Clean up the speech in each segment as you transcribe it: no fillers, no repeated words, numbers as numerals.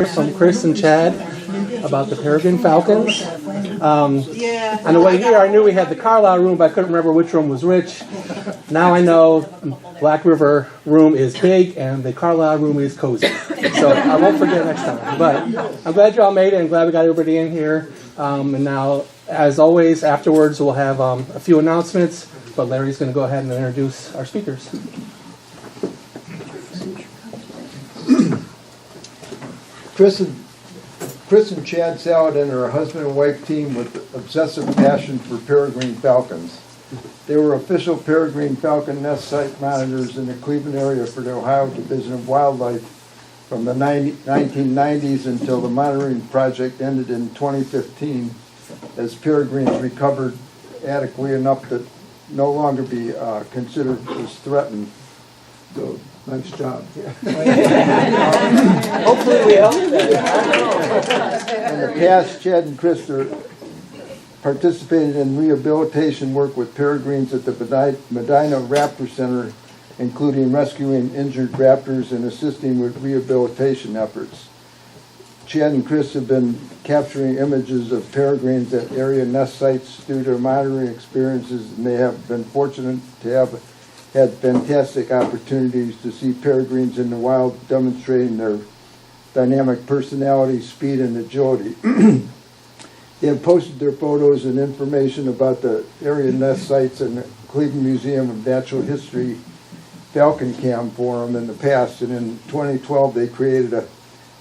from Chris and Chad about the peregrine falcons. On the way here, I knew we had the Carlisle room, but I couldn't remember which room was which. Now I know Black River room is big and the Carlisle room is cozy. So I won't forget next time. But I'm glad you all made it. I'm glad we got everybody in here. And now, as always, afterwards we'll have a few announcements. But Larry's going to go ahead and introduce our speakers. Chris and Chad Saladin are a husband and wife team with obsessive passion for peregrine falcons. They were official peregrine falcon nest site monitors in the Cleveland area for the Ohio Division of Wildlife from the 1990s until the monitoring project ended in 2015 as peregrines recovered adequately enough to no longer be considered as threatened. So, nice job. Hopefully we helped. In the past, Chad and Chris participated in rehabilitation work with peregrines at the Medina Raptor Center, including rescuing injured raptors and assisting with rehabilitation efforts. Chad and Chris have been capturing images of peregrines at area nest sites through their monitoring experiences, and they have been fortunate to have had fantastic opportunities to see peregrines in the wild demonstrating their dynamic personality, speed, and agility. They have posted their photos and information about the area nest sites in the Cleveland Museum of Natural History Falcon Cam forum in the past, and in 2012 they created a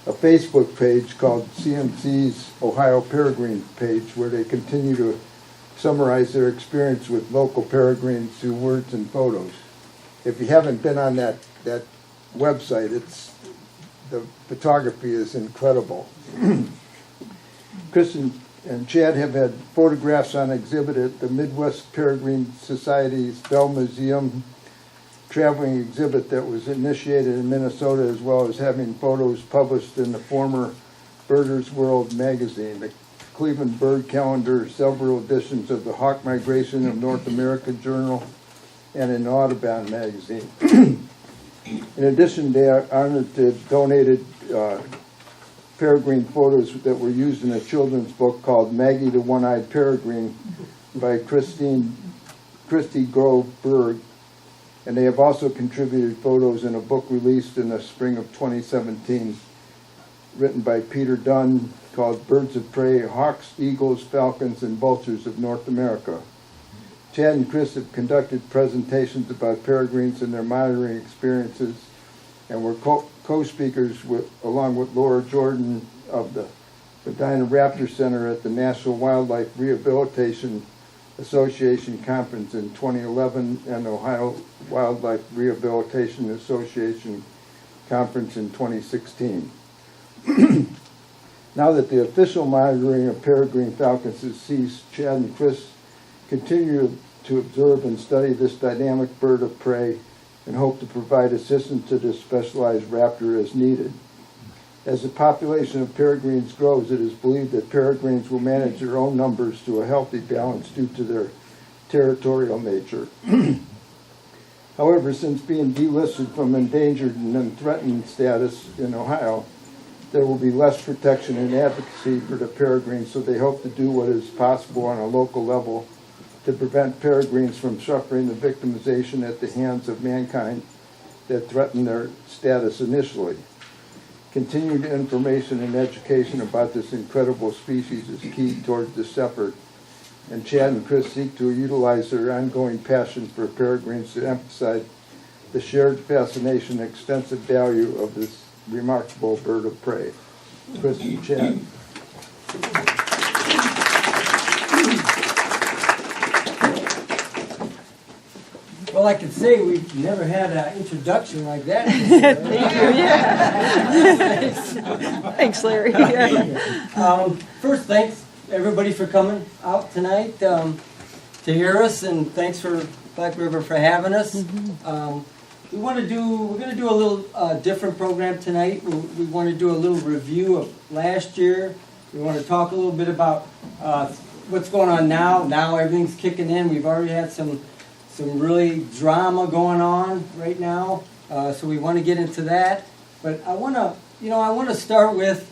Facebook page called CMC's Ohio Peregrine page, where they continue to summarize their experience with local peregrines through words and photos. If you haven't been on that website, the photography is incredible. Chris and Chad have had photographs on exhibit at the Midwest Peregrine Society's Bell Museum traveling exhibit that was initiated in Minnesota, as well as having photos published in the former Birders World magazine, the Cleveland Bird Calendar, several editions of the Hawk Migration of North America Journal, and in Audubon magazine. In addition, they are honored to have donated peregrine photos that were used in a children's book called Maggie the One-Eyed Peregrine by Christy Grove Berg. And they have also contributed photos in a book released in the spring of 2017, written by Peter Dunn, called Birds of Prey, Hawks, Eagles, Falcons, and Vultures of North America. Chad and Chris have conducted presentations about peregrines and their monitoring experiences, and were co-speakers along with Laura Jordan of the Medina Raptor Center at the National Wildlife Rehabilitation Association Conference in 2011 and Ohio Wildlife Rehabilitation Association Conference in 2016. Now that the official monitoring of peregrine falcons has ceased, Chad and Chris continue to observe and study this dynamic bird of prey and hope to provide assistance to this specialized raptor as needed. As the population of peregrines grows, it is believed that peregrines will manage their own numbers to a healthy balance due to their territorial nature. However, since being delisted from endangered and unthreatened status in Ohio, there will be less protection and advocacy for the peregrines, so they hope to do what is possible on a local level to prevent peregrines from suffering the victimization at the hands of mankind that threatened their status initially. Continued information and education about this incredible species is key towards this effort, and Chad and Chris seek to utilize their ongoing passion for peregrines to emphasize the shared fascination and extensive value of this remarkable bird of prey. Chris and Chad. Well, I can say we've never had an introduction like that. Thanks, Larry. First, thanks everybody for coming out tonight to hear us, and thanks for Black River for having us. We're going to do a little different program tonight. We want to do a little review of last year. We want to talk a little bit about what's going on now. Now everything's kicking in. We've already had some really drama going on right now, so we want to get into that. But I want to I want to start with,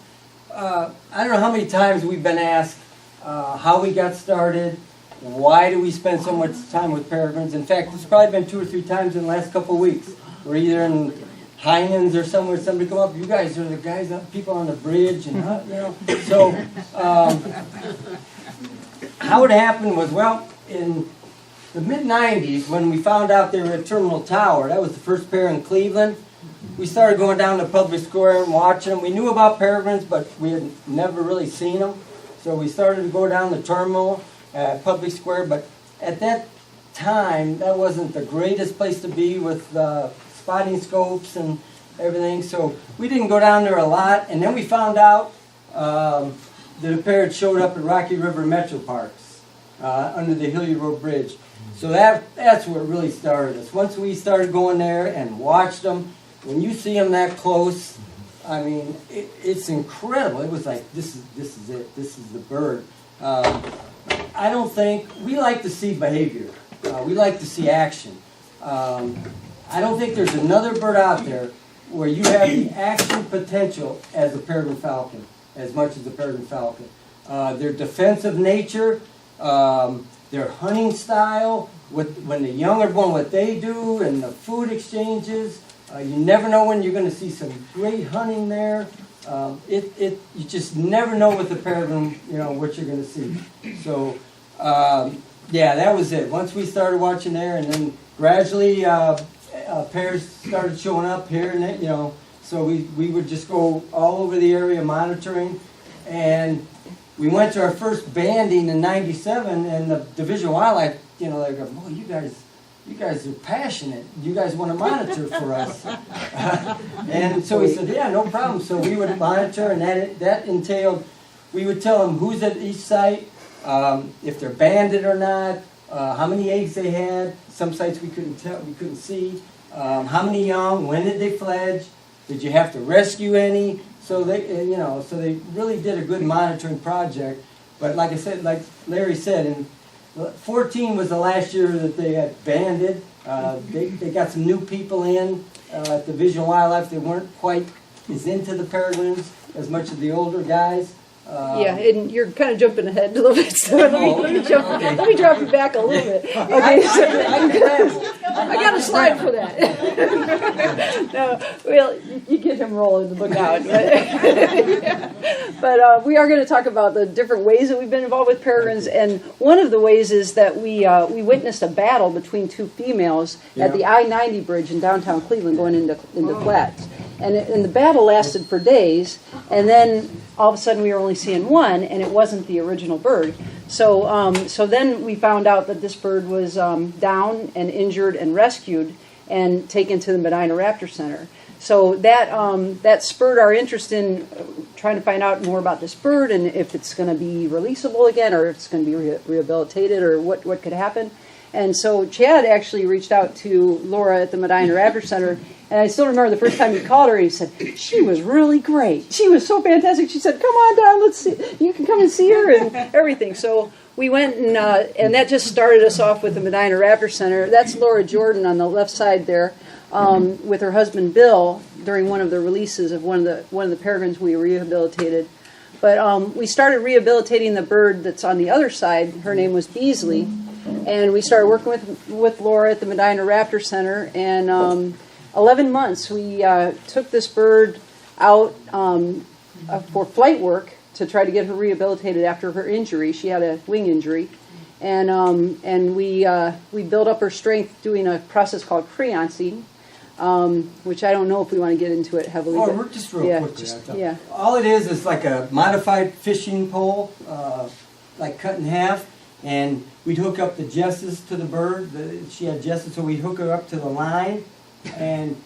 I don't know how many times we've been asked how we got started, why do we spend so much time with peregrines. In fact, it's probably been 2 or 3 times in the last couple of weeks. We're either in Heinens or somewhere, somebody come up, you guys are the guys, people on the bridge, and So, how it happened was, well, in the mid-90s, when we found out they were at Terminal Tower, that was the first pair in Cleveland, we started going down to Public Square and watching them. We knew about peregrines, but we had never really seen them. So we started to go down the terminal at Public Square, but at that time, that wasn't the greatest place to be with spotting scopes and everything. So we didn't go down there a lot. And then we found out that a pair had showed up at Rocky River Metro Parks under the Hilliard Road Bridge. So that's what really started us. Once we started going there and watched them, when you see them that close, I mean, it's incredible. It was like, this is it. This is the bird. I don't think, we like to see behavior. We like to see action. I don't think there's another bird out there where you have the action potential as a peregrine falcon, as much as the peregrine falcon. Their defensive nature, their hunting style, when the young are born, what they do, and the food exchanges. You never know when you're going to see some great hunting there. You just never know with the peregrine, what you're going to see. So, yeah, that was it. Once we started watching there, and then gradually pairs started showing up here, and so we would just go all over the area monitoring, and we went to our first banding in '97, and the Division of Wildlife, they go, "Oh, you guys are passionate. You guys want to monitor for us." And so we said, "Yeah, no problem." So we would monitor, and that entailed, we would tell them who's at each site, if they're banded or not, how many eggs they had. Some sites we couldn't tell, we couldn't see. How many young? When did they fledge? Did you have to rescue any? So they really did a good monitoring project. But like I said, like Larry said, in 14 was the last year that they had banded. They got some new people in at the Division of Wildlife. They weren't quite as into the peregrines as much as the older guys. Yeah, and you're kind of jumping ahead a little bit, so let me drop you back a little bit. Okay, I got a slide for that. No, well, you get him rolling the book out. But we are going to talk about the different ways that we've been involved with peregrines, and one of the ways is that we witnessed a battle between 2 females at the I-90 bridge in downtown Cleveland going into Flats. And the battle lasted for days, and then all of a sudden we were only seeing one, and it wasn't the original bird. So then we found out that this bird was down and injured and rescued and taken to the Medina Raptor Center. So that spurred our interest in trying to find out more about this bird and if it's going to be releasable again, or if it's going to be rehabilitated, or what could happen. And so Chad actually reached out to Laura at the Medina Raptor Center, and I still remember the first time he called her, he said, "She was really great. She was so fantastic." She said, "Come on down, let's see. You can come and see her," and everything. So we went, and that just started us off with the Medina Raptor Center. That's Laura Jordan on the left side there, with her husband Bill during one of the releases of one of the peregrines we rehabilitated. But we started rehabilitating the bird that's on the other side. Her name was Beasley. And we started working with Laura at the Medina Raptor Center, and 11 months we took this bird out for flight work to try to get her rehabilitated after her injury. She had a wing injury, and we built up her strength doing a process called creancing, which I don't know if we want to get into it heavily. Oh, we're just real quickly. All it is like a modified fishing pole, like cut in half. And we'd hook up the jesses to the bird. She had jesses, so we'd hook her up to the line. And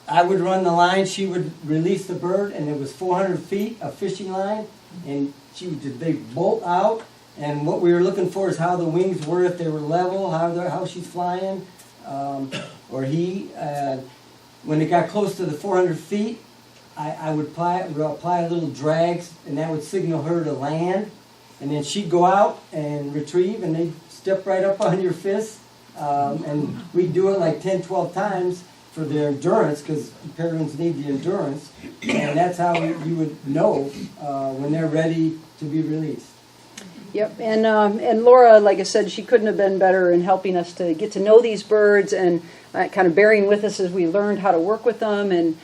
I would run the line. She would release the bird, and it was 400 feet of fishing line. And they bolt out. And what we were looking for is how the wings were, if they were level, how she's flying, or he. When it got close to the 400 feet, I would apply little drags, and that would signal her to land. And then she'd go out and retrieve, and they'd step right up on your fist. And we'd do it like 10, 12 times for their endurance, because peregrines need the endurance, and that's how you would know when they're ready to be released. Yep, and Laura, like I said, she couldn't have been better in helping us to get to know these birds and kind of bearing with us as we learned how to work with them. And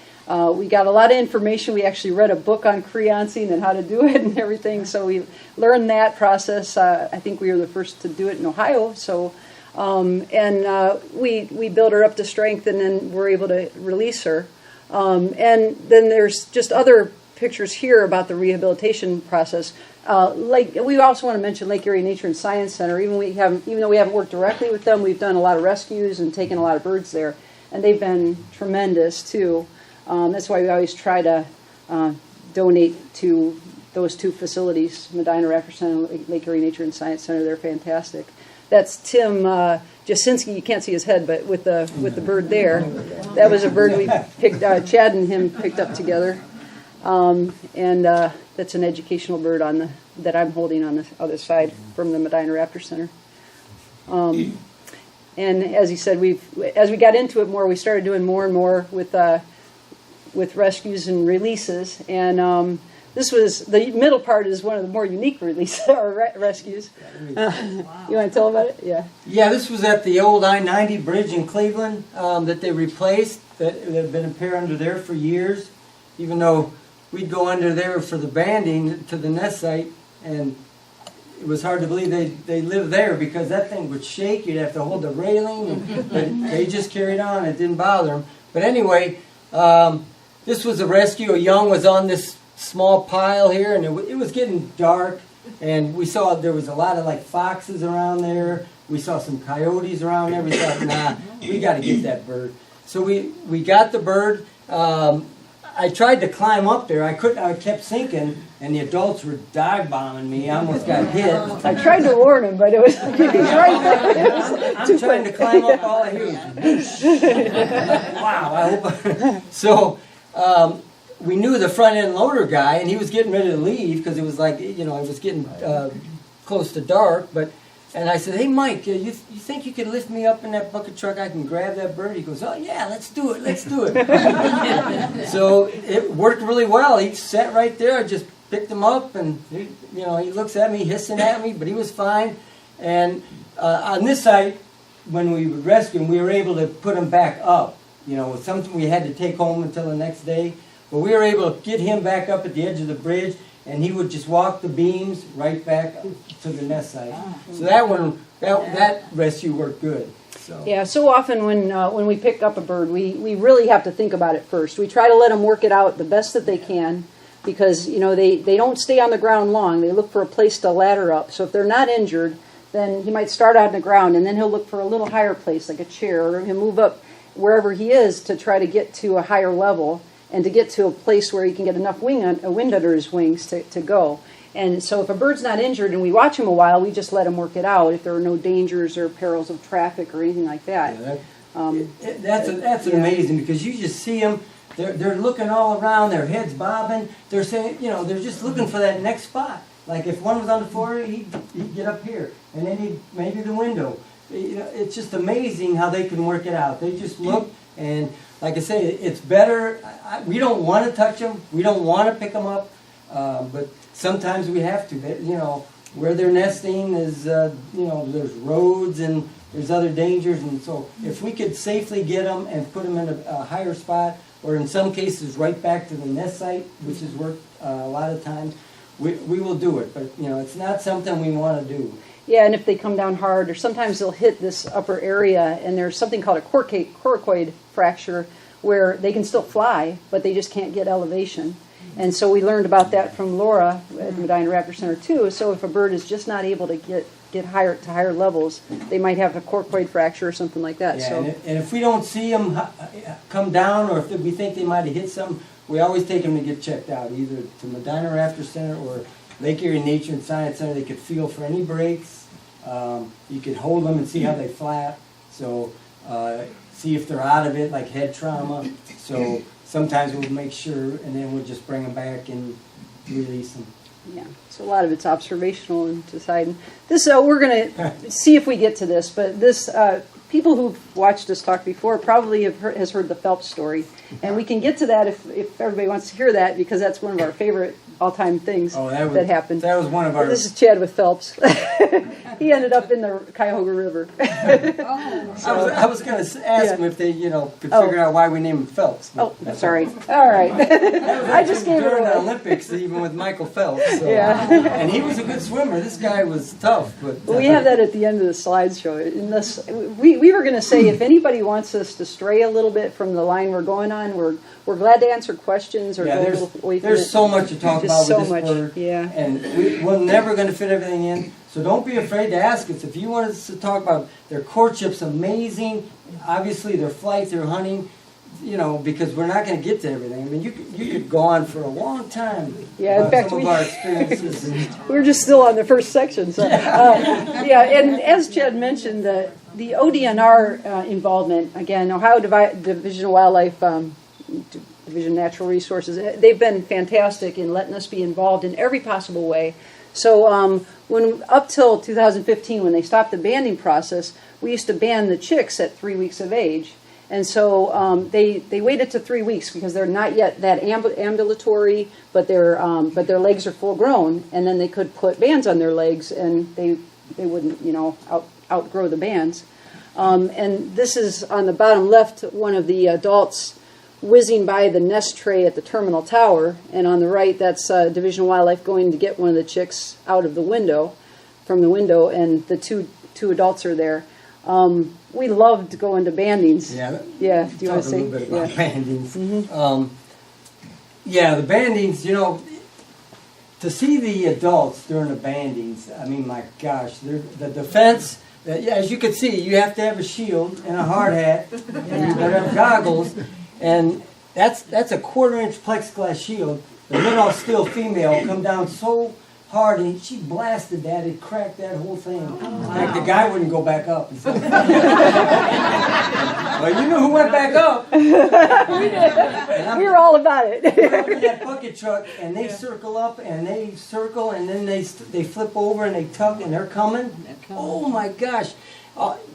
we got a lot of information. We actually read a book on creancing and how to do it and everything. So we learned that process. I think we were the first to do it in Ohio. So we built her up to strength, and then we're able to release her. And then there's just other pictures here about the rehabilitation process. We also want to mention Lake Erie Nature and Science Center. Even though we haven't worked directly with them, we've done a lot of rescues and taken a lot of birds there, and they've been tremendous too. That's why we always try to donate to those two facilities, Medina Raptor Center and Lake Erie Nature and Science Center. They're fantastic. That's Tim Jasinski. You can't see his head, but with the bird there, that was a bird we picked. Chad and him picked up together. That's an educational bird that I'm holding on the other side from the Medina Raptor Center. And as he said, as we got into it more, we started doing more and more with rescues and releases. And this was the middle part is one of the more unique releases or rescues. You want to tell about it? Yeah. Yeah, this was at the old I-90 bridge in Cleveland that they replaced. That had been a pair under there for years, even though we'd go under there for the banding to the nest site, and it was hard to believe they lived there because that thing would shake. You'd have to hold the railing, but they just carried on. It didn't bother them. But anyway, this was a rescue. A young was on this small pile here, and it was getting dark, and we saw there was a lot of like foxes around there. We saw some coyotes around there. We thought, nah, we got to get that bird. So we got the bird. I tried to climb up there. I kept sinking, and the adults were dive bombing me. I almost got hit. I tried to warn him, but it was right there. I'm trying to climb up, all I hear is wow. I hope. So we knew the front end loader guy, and he was getting ready to leave because it was like it was getting close to dark. And I said, hey, Mike, you think you could lift me up in that bucket truck? I can grab that bird. He goes, oh, yeah, let's do it. So it worked really well. He sat right there. I just picked him up, and he looks at me, hissing at me, but he was fine. And on this site, when we would rescue him, we were able to put him back up. Something we had to take home until the next day. But we were able to get him back up at the edge of the bridge, and he would just walk the beams right back to the nest site. So that rescue worked good. So. Yeah, so often when we pick up a bird, we really have to think about it first. We try to let them work it out the best that they can because, they don't stay on the ground long. They look for a place to ladder up. So if they're not injured, then he might start out on the ground, and then he'll look for a little higher place, like a chair, or he'll move up wherever he is to try to get to a higher level and to get to a place where he can get enough wind under his wings to go. And so if a bird's not injured and we watch him a while, we just let him work it out if there are no dangers or perils of traffic or anything like that. Yeah, that's amazing because you just see them, they're looking all around, their heads bobbing, they're saying, they're just looking for that next spot. Like if one was on the floor, he'd get up here, and then maybe the window. It's just amazing how they can work it out. They just look, and like I say, it's better. We don't want to touch them. We don't want to pick them up, but sometimes we have to. Where they're nesting is, there's roads and there's other dangers, and so if we could safely get them and put them in a higher spot, or in some cases right back to the nest site, which has worked a lot of times, we will do it. But it's not something we want to do. Yeah, and if they come down hard, or sometimes they'll hit this upper area, and there's something called a coracoid fracture, where they can still fly, but they just can't get elevation. And so we learned about that from Laura at the Medina Raptor Center too. So if a bird is just not able to get higher to higher levels, they might have a coracoid fracture or something like that. Yeah, so and if we don't see them come down, or if we think they might have hit something, we always take them to get checked out, either to Medina Raptor Center or Lake Erie Nature and Science Center. They could feel for any breaks. You could hold them and see how they flap. So see if they're out of it, like head trauma. So sometimes we'll make sure, and then we'll just bring them back and release them. Yeah, so a lot of it's observational and deciding. This we're going to see if we get to this, but this people who've watched us talk before probably has heard the Phelps story, and we can get to that if everybody wants to hear that, because that's one of our favorite all-time things that happened. That was one of our. This is Chad with Phelps. He ended up in the Cuyahoga River. I was going to ask him if they, could figure out why we named him Phelps. Oh, sorry. All right. I just gave it during the away. Olympics, even with Michael Phelps. So. Yeah. And he was a good swimmer. This guy was tough. But Well, we have that at the end of the slideshow. We were going to say, if anybody wants us to stray a little bit from the line we're going on, we're glad to answer questions or Yeah, go a little away from there's it. so much to talk Just about so with this much, bird. yeah. And we're never going to fit everything in. So don't be afraid to ask us. If you want us to talk about their courtship's amazing, obviously their flight, their hunting, because we're not going to get to everything. I mean, you could go on for a long time Yeah, in about fact, some of our experiences. We're just still on the first section. So, and as Chad mentioned, the ODNR involvement, again, Ohio Division of Wildlife, Division of Natural Resources, they've been fantastic in letting us be involved in every possible way. So when up till 2015, when they stopped the banding process, we used to band the chicks at 3 weeks of age. And so they waited to 3 weeks because they're not yet that ambulatory, but their legs are full grown, and then they could put bands on their legs, and they wouldn't outgrow the bands. And this is on the bottom left, one of the adults whizzing by the nest tray at the terminal tower, and on the right, that's Division of Wildlife going to get one of the chicks out of the window, and the two adults are there. We loved going to bandings. Yeah. Yeah. Do you want to Talk a say? little bit about bandings. Mm-hmm. The bandings, to see the adults during the bandings, I mean, my gosh, the defense, as you can see, you have to have a shield and a hard hat, and you better have goggles, and that's a 1/4-inch plexiglass shield. The middle steel female come down so hard, and she blasted that, it cracked that whole thing. Like the guy wouldn't go back up. Well, you know who went back up. We were all about it. We're up in that bucket truck, and they circle up, and they circle, and then they flip over, and they tuck, and they're coming. Oh my gosh.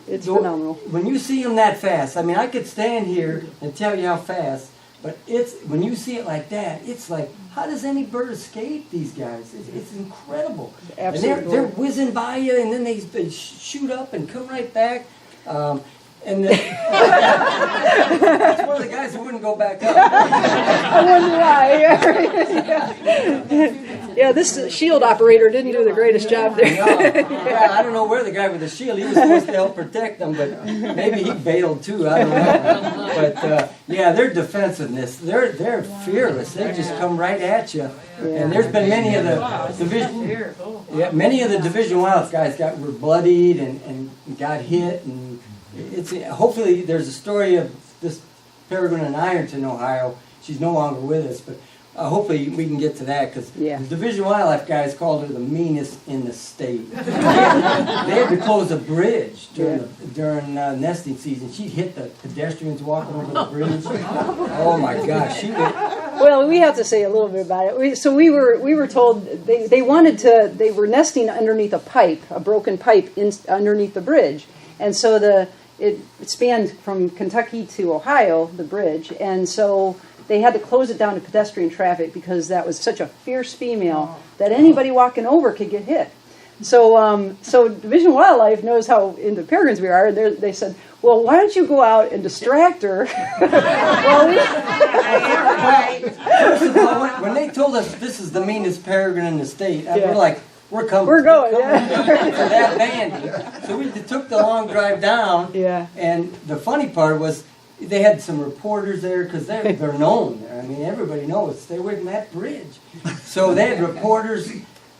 It's phenomenal. When you see them that fast, I mean, I could stand here and tell you how fast, but when you see it like that, it's like, how does any bird escape these guys? It's incredible. Absolutely. And they're whizzing by you, and then they shoot up and come right back. And that's one of the guys who wouldn't go back up. I wonder why. Yeah, this shield operator didn't do the greatest job there. No. Yeah, I don't know where the guy with the shield, he was supposed to help protect them, but maybe he bailed too, I don't know. But their defensiveness, they're fearless. They just come right at you. And there's been many of the Division Wildlife guys were bloodied and got hit, and hopefully there's a story of this peregrine in Ironton, Ohio. She's no longer with us, but hopefully we can get to that, because the Division of Wildlife guys called her the meanest in the state. They had to close a bridge during nesting season. She'd hit the pedestrians walking over the bridge. Oh my gosh, Well, we have to say a little bit about it. We were told they were nesting underneath a broken pipe underneath the bridge, and so it spanned from Kentucky to Ohio, the bridge, and so they had to close it down to pedestrian traffic because that was such a fierce female that anybody walking over could get hit. So Division of Wildlife knows how into peregrines we are, and they said, well, why don't you go out and distract her? First of all, when they told us this is the meanest peregrine in the state, we're like, we're coming. We're going, for that banding. So we took the long drive down, and the funny part was they had some reporters there because they're known there. I mean, everybody knows. Stay away from that bridge. So they had reporters.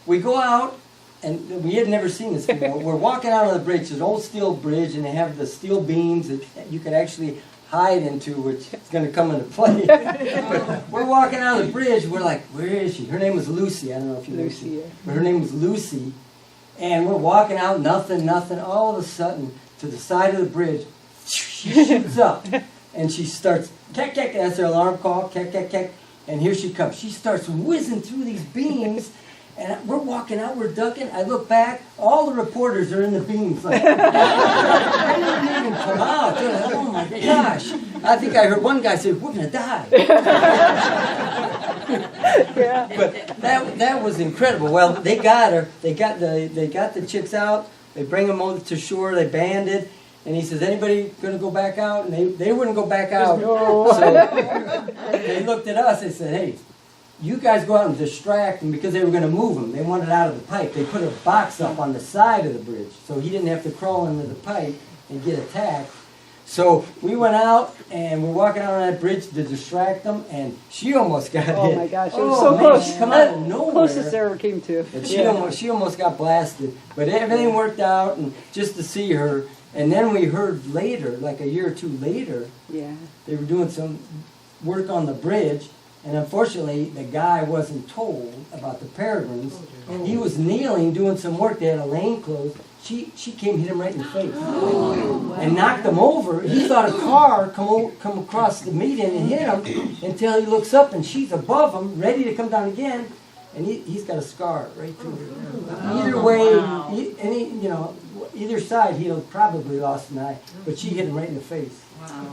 We go out, and we had never seen this before. We're walking out on the bridge. It's an old steel bridge, and they have the steel beams that you could actually hide into, which is going to come into play. But we're walking out of the bridge. We're like, where is she? Her name was Lucy. I don't know if you know Lucy. But her name was Lucy. And we're walking out, nothing. All of a sudden, to the side of the bridge, she shoots up. And she starts, cack, cack, that's her alarm call, cack, cack, cack. And here she comes. She starts whizzing through these beams. And we're walking out, we're ducking. I look back, all the reporters are in the beams. Like, they didn't even come out. They're like, oh my gosh. I think I heard one guy say, we're going to die. Yeah. But that was incredible. Well, they got her. They got the chicks out. They bring them over to shore. They banded. And he says, anybody going to go back out? And they wouldn't go back out. So they looked at us. They said, hey, you guys go out and distract them, because they were going to move him. They wanted out of the pipe. They put a box up on the side of the bridge so he didn't have to crawl into the pipe and get attacked. So we went out and we're walking out on that bridge to distract them, and she almost got hit. Oh my gosh, it was so man, close. she come out of nowhere. Closest I ever came to. And she almost got blasted. But everything worked out, and just to see her. And then we heard later, like a year or two later, Yeah. they were doing some work on the bridge, and unfortunately the guy wasn't told about the Peregrines. He was kneeling doing some work. They had a lane closed. She came, hit him right in the face, and knocked him over. He thought a car come across the median and hit him, until he looks up and she's above him, ready to come down again, and he's got a scar right through here. Either way, either side he'd have probably lost an eye, but she hit him right in the face.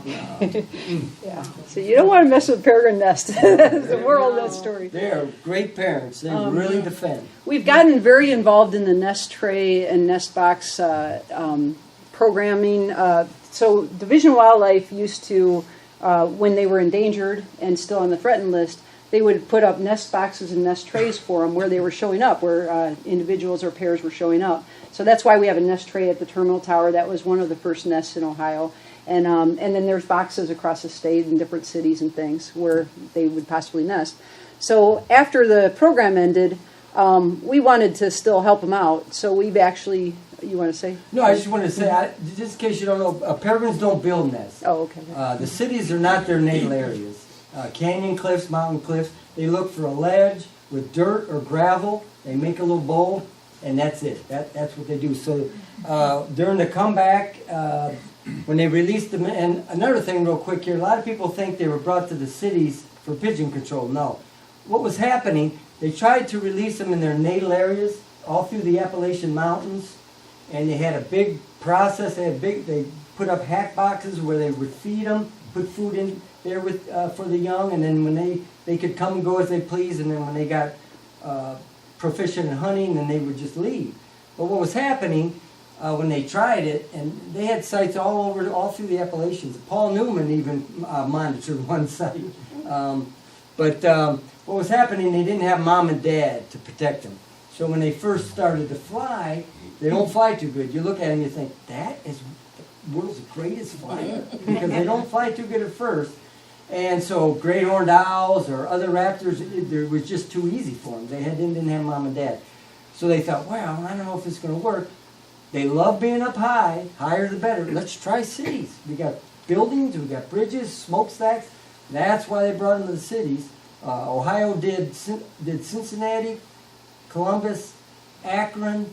Yeah. So you don't want to mess with peregrine nest. That's the moral of that story. They are great parents. They really defend. We've gotten very involved in the nest tray and nest box programming. So Division of Wildlife used to, when they were endangered and still on the threatened list, they would put up nest boxes and nest trays for them where they were showing up, where individuals or pairs were showing up. So that's why we have a nest tray at the terminal tower. That was one of the first nests in Ohio. And then there's boxes across the state in different cities and things where they would possibly nest. So after the program ended, we wanted to still help them out. So we've actually, you want to say? No, I just wanted to say, just in case you don't know, peregrines don't build nests. Oh, okay. The cities are not their natal areas. Canyon cliffs, mountain cliffs, they look for a ledge with dirt or gravel. They make a little bowl, and that's it. That's what they do. So during the comeback, when they released them, and another thing real quick here, a lot of people think they were brought to the cities for pigeon control. No. What was happening, they tried to release them in their natal areas, all through the Appalachian Mountains, and they had a big process. They put up hack boxes where they would feed them, put food in there for the young, and then when they could come and go as they please, and then when they got proficient in hunting, then they would just leave. But what was happening, when they tried it, and they had sites all through the Appalachians. Paul Newman even monitored one site. But what was happening, they didn't have mom and dad to protect them. So when they first started to fly, they don't fly too good. You look at them and you think, that is the world's greatest flyer, because they don't fly too good at first. And so great horned owls or other raptors, it was just too easy for them. They didn't have mom and dad. So they thought, well, I don't know if it's going to work. They love being up high, higher the better. Let's try cities. We got buildings, we got bridges, smokestacks. That's why they brought them to the cities. Ohio did Cincinnati, Columbus, Akron,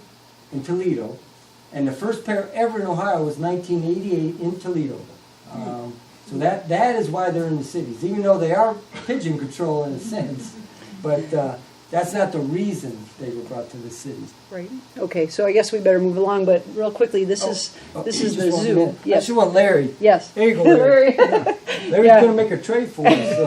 and Toledo. And the first pair ever in Ohio was 1988 in Toledo. So that is why they're in the cities, even though they are pigeon control in a sense. But that's not the reason they were brought to the cities. Right. Okay, so I guess we better move along, but real quickly, this is the zoo. I just want Larry. Yes. There you go, Larry. Larry. Larry's Yeah. going to make a tray for us. So.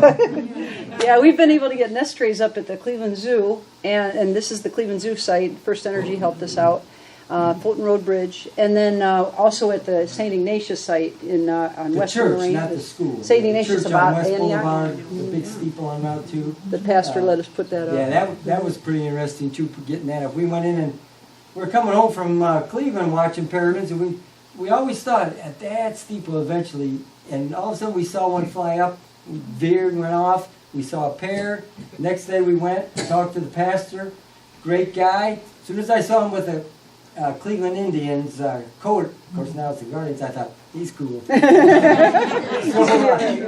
Yeah, we've been able to get nest trays up at the Cleveland Zoo, and this is the Cleveland Zoo site. First Energy helped us out. Fulton Road Bridge, and then also at the St. Ignatius site on The Western church, Lorraine. not the school. St. Ignatius the church about on West Antioch. Boulevard, the big steeple on Route 2. The pastor let us put that up. Yeah, that was pretty interesting too, getting that up. We went in and we were coming home from Cleveland watching Peregrines, and we always thought at that steeple eventually, and all of a sudden we saw one fly up, we veered and went off. We saw a pair. Next day we went, talked to the pastor, great guy. As soon as I saw him with a Cleveland Indians coat, of course now it's the Guardians, I thought, he's cool. So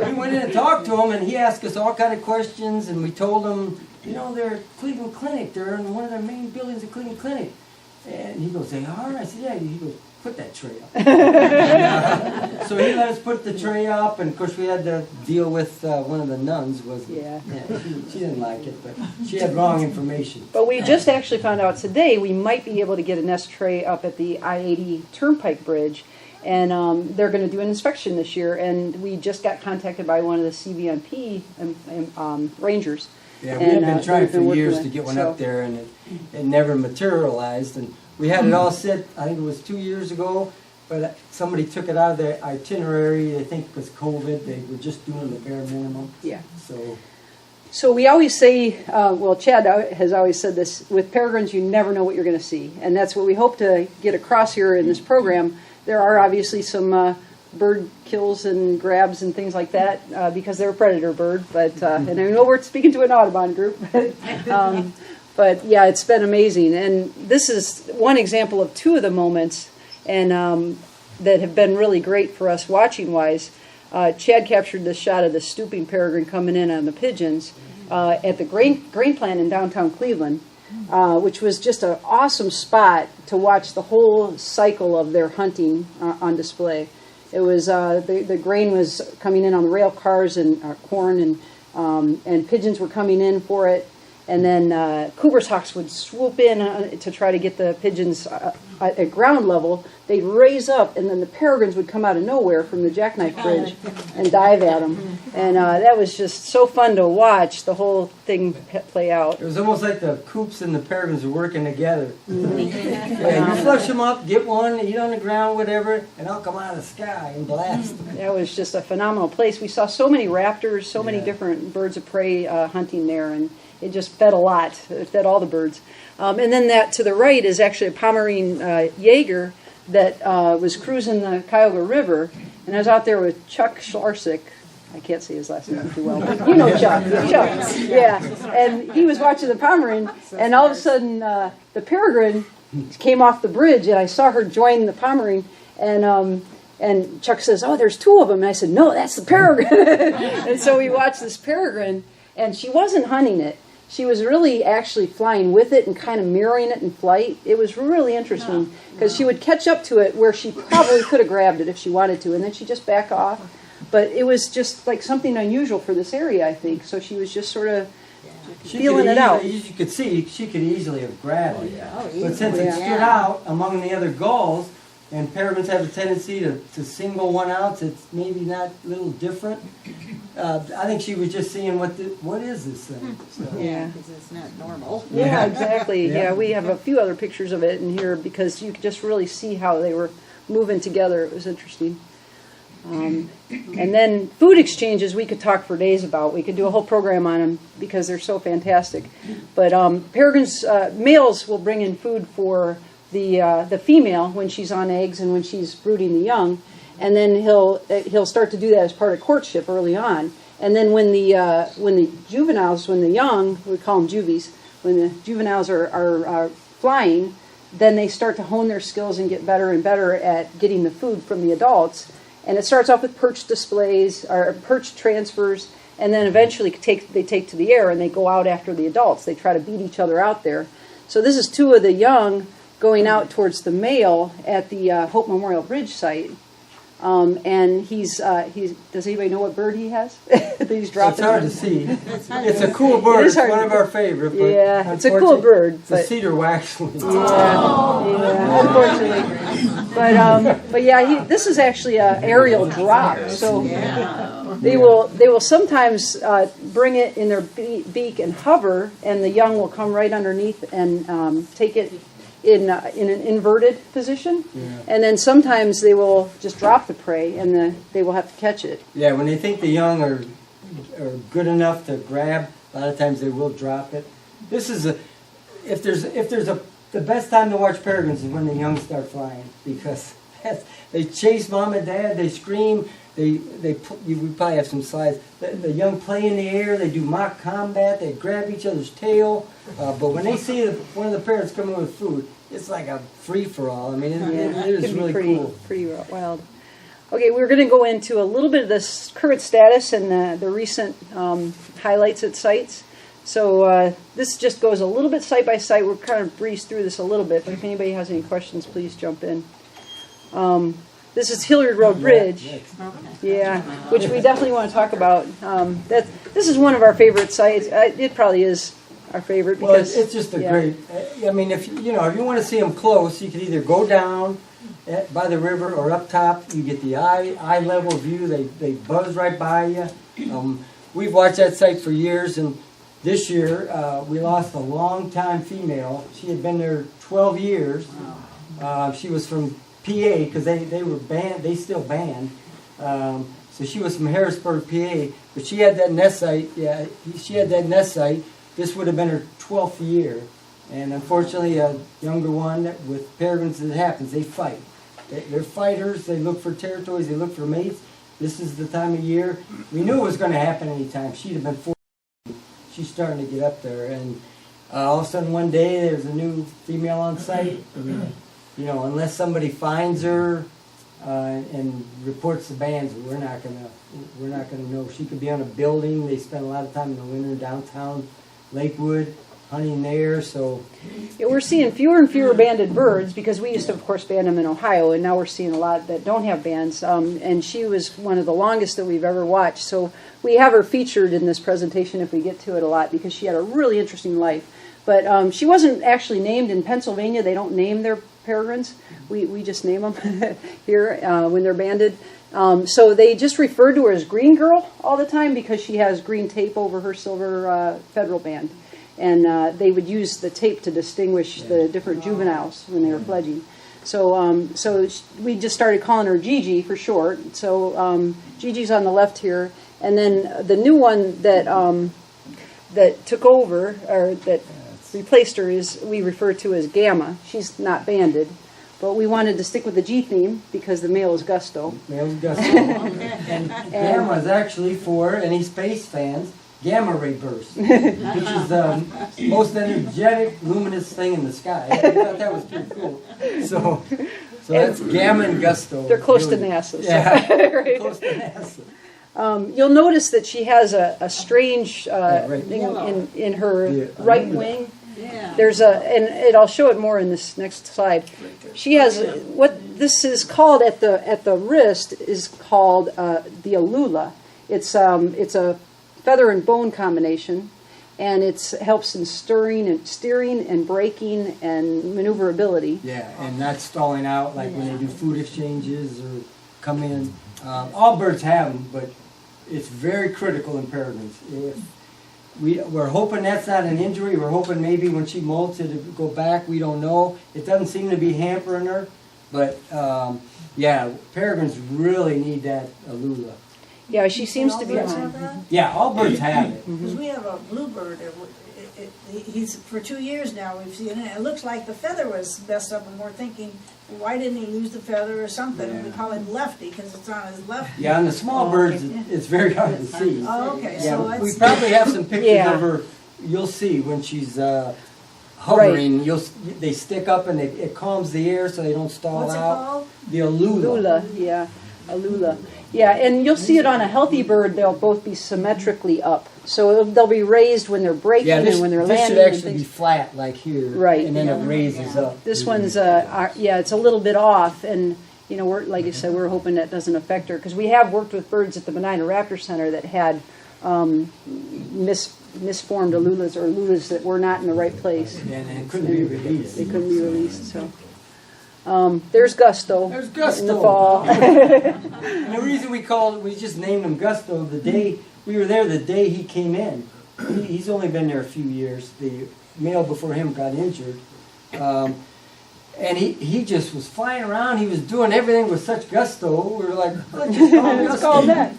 we went in and talked to him, and he asked us all kind of questions, and we told him, they're at Cleveland Clinic, they're in one of the main buildings of Cleveland Clinic. And he goes, they are? I said, yeah. He goes, put that tray up. So he let us put the tray up, and of course we had to deal with one of the nuns. She didn't like it, but she had wrong information. But we just actually found out today we might be able to get a nest tray up at the I-80 Turnpike Bridge, and they're going to do an inspection this year. And we just got contacted by one of the CVNP rangers. Yeah, we had been trying for working years with to get one so- up there, and it never materialized. And we had it all set, I think it was 2 years ago, but somebody took it out of their itinerary. I think because COVID, they were just doing the bare minimum. Yeah. So we always say, Chad has always said this, with peregrines you never know what you're going to see. And that's what we hope to get across here in this program. There are obviously some bird kills and grabs and things like that because they're a predator bird. But and I know we're speaking to an Audubon group. But yeah, it's been amazing. And this is one example of two of the moments and that have been really great for us watching-wise. Chad captured this shot of the stooping peregrine coming in on the pigeons at the grain plant in downtown Cleveland, which was just an awesome spot to watch the whole cycle of their hunting on display. It was the grain was coming in on the rail cars and corn and pigeons were coming in for it. And then Cooper's hawks would swoop in to try to get the pigeons at ground level. They'd raise up, and then the peregrines would come out of nowhere from the jackknife bridge and dive at them. And that was just so fun to watch the whole thing play out. it was almost like the coops and the peregrines were working together. Yeah, you flush them up, get one, eat on the ground, whatever, and I'll come out of the sky and blast. That was just a phenomenal place. We saw so many raptors, so many different birds of prey hunting there, and it just fed a lot. It fed all the birds. And then that to the right is actually a Pomeranian Jaeger that was cruising the Cuyahoga River. And I was out there with Chuck Schlarsik. I can't say his last name too well, but you know Chuck. Chuck, yeah. And he was watching the Pomeranian, and all of a sudden the peregrine came off the bridge, and I saw her join the Pomeranian, and Chuck says, "Oh, there's two of them." And I said, "No, that's the peregrine." And so we watched this peregrine, and she wasn't hunting it. She was really actually flying with it and kind of mirroring it in flight. It was really interesting because she would catch up to it where she probably could have grabbed it if she wanted to, and then she'd just back off. But it was just like something unusual for this area, I think. So she was just sort of feeling it out. You could see she could easily have grabbed it. But since it stood out among the other gulls, and peregrines have a tendency to single one out, it's maybe not a little different. I think she was just seeing what is this thing. So. Yeah, because it's not normal. yeah, exactly. Yeah. Yeah, we have a few other pictures of it in here because you could just really see how they were moving together. It was interesting. And then food exchanges we could talk for days about. We could do a whole program on them because they're so fantastic. But peregrines, males will bring in food for the female when she's on eggs and when she's brooding the young, and then he'll start to do that as part of courtship early on. And then when the juveniles, when the young, we call them juvies, when the juveniles are flying, then they start to hone their skills and get better and better at getting the food from the adults. And it starts off with perch displays or perch transfers, and then eventually they take to the air and they go out after the adults. They try to beat each other out there. So this is two of the young going out towards the male at the Hope Memorial Bridge site. And he's does anybody know what bird he has? that he's dropping? It's hard to see. It's a cool bird. It is It's hard one to- of our favorite. But Yeah, it's a cool bird. It's a cedar waxwing. Yeah, unfortunately. But yeah, this is actually an aerial drop. So they will sometimes bring it in their beak and hover, and the young will come right underneath and take it in an inverted position. Yeah. And then sometimes they will just drop the prey, and they will have to catch it. Yeah, when they think the young are good enough to grab, a lot of times they will drop it. This is the best time to watch peregrines is when the young start flying, because they chase mom and dad, they scream, we probably have some slides. The young play in the air, they do mock combat, they grab each other's tail, but when they see one of the parents coming with food, it's like a free-for-all. I mean, it is can be really cool. pretty wild. Okay, we're going to go into a little bit of this current status and the recent highlights at sites. So this just goes a little bit site by site. We'll kind of breeze through this a little bit, but if anybody has any questions, please jump in. This is Hilliard Road Bridge. Yeah, which we definitely want to talk about. This is one of our favorite sites. It probably is our favorite Well, because it's just a great. I mean, if you want to see them close, you can either go down by the river or up top. You get the eye level view. They buzz right by you. We've watched that site for years, and this year we lost a long-time female. She had been there 12 years. She was from PA because they were banned. They still banned. So she was from Harrisburg, PA. But she had that nest site. Yeah, she had that nest site. This would have been her 12th year. And unfortunately, a younger one with peregrines, it happens. They fight. They're fighters. They look for territories. They look for mates. This is the time of year. We knew it was going to happen anytime. She'd have been 4. She's starting to get up there. And all of a sudden, one day, there's a new female on site. And, unless somebody finds her and reports the bands, we're not gonna know. She could be on a building. They spend a lot of time in the winter downtown Lakewood hunting there. So yeah, we're seeing fewer and fewer banded birds because we used to, of course, band them in Ohio, and now we're seeing a lot that don't have bands. And she was one of the longest that we've ever watched. So we have her featured in this presentation if we get to it a lot because she had a really interesting life. But she wasn't actually named in Pennsylvania. They don't name their peregrines. We just name them here when they're banded. So they just referred to her as Green Girl all the time because she has green tape over her silver federal band. And they would use the tape to distinguish the different juveniles when they were fledging. So we just started calling her Gigi for short. So Gigi's on the left here. And then the new one that took over, or that replaced her, is we refer to as Gamma. She's not banded, but we wanted to stick with the G theme because the male is Gusto. Male's Gusto. And Gamma is actually, for any space fans, gamma ray burst, which is the most energetic, luminous thing in the sky. I thought that was pretty cool. So that's Gamma and Gusto. They're close to NASA. Yeah, Right. close to NASA. You'll notice that she has a strange thing in her right wing. Yeah. There's and I'll show it more in this next slide. She has what this is called at the wrist is called the alula. It's a feather and bone combination, and it helps in steering and braking and maneuverability. Yeah, and not stalling out like when they do food exchanges or come in. All birds have them, but it's very critical in peregrines. We're hoping that's not an injury. We're hoping maybe when she molts it'll go back. We don't know. It doesn't seem to be hampering her, but peregrines really need that alula. Yeah, she seems to be. Yeah, all birds have it. Because we have a bluebird. He's for 2 years now. We've seen it. It looks like the feather was messed up, and we're thinking, why didn't he lose the feather or something? Yeah. We call him Lefty because it's on his left. Yeah, on the small birds, it's very hard to see. Oh, okay. Yeah, So we it's probably have some pictures Yeah. of her. You'll see when she's hovering. They stick up and it calms the air so they don't stall what's it out. called? The alula. Lula, yeah, alula. Yeah, and you'll see it on a healthy bird. They'll both be symmetrically up. So they'll be raised when they're breaking Yeah, and when they're this landing. should and actually be things. flat like here, Right. And then it raises up. This one's, it's a little bit off, and we're like I said, we're hoping that doesn't affect her because we have worked with birds at the Medina Raptor Center that had misformed alulas or alulas that were not in the right place. and it couldn't be released. They couldn't be released. So there's Gusto. There's Gusto. In the fall. And the reason we just named him Gusto, the day we were there, the day he came in. He's only been there a few years. The male before him got injured. And he just was flying around. He was doing everything with such gusto. We were like, let's just call him It's Gusto. called that.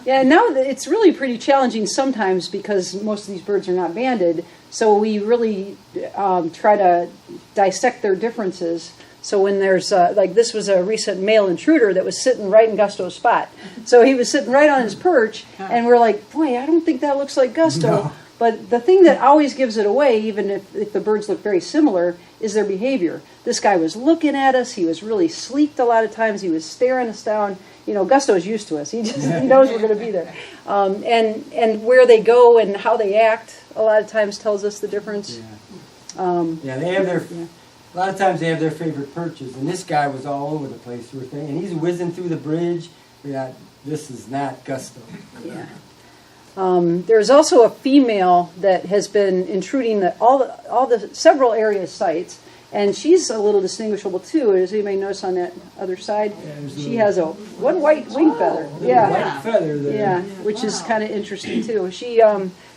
Yeah, now it's really pretty challenging sometimes because most of these birds are not banded. So we really try to dissect their differences. So when there's, like this was a recent male intruder that was sitting right in Gusto's spot. So he was sitting right on his perch, and we're like, boy, I don't think that looks like Gusto. No. But the thing that always gives it away, even if the birds look very similar, is their behavior. This guy was looking at us. He was really sleeked a lot of times. He was staring us down. Gusto's used to us. He knows we're going to be there. And where they go and how they act a lot of times tells us the difference. Yeah, they have their a lot of times they have their favorite perches, and this guy was all over the place. And he's whizzing through the bridge. This is not Gusto. Yeah. There's also a female that has been intruding all the several area sites, and she's a little distinguishable too. As anybody notice on that other side, she has one white wing feather. White feather there. Yeah, which is kind of interesting too. She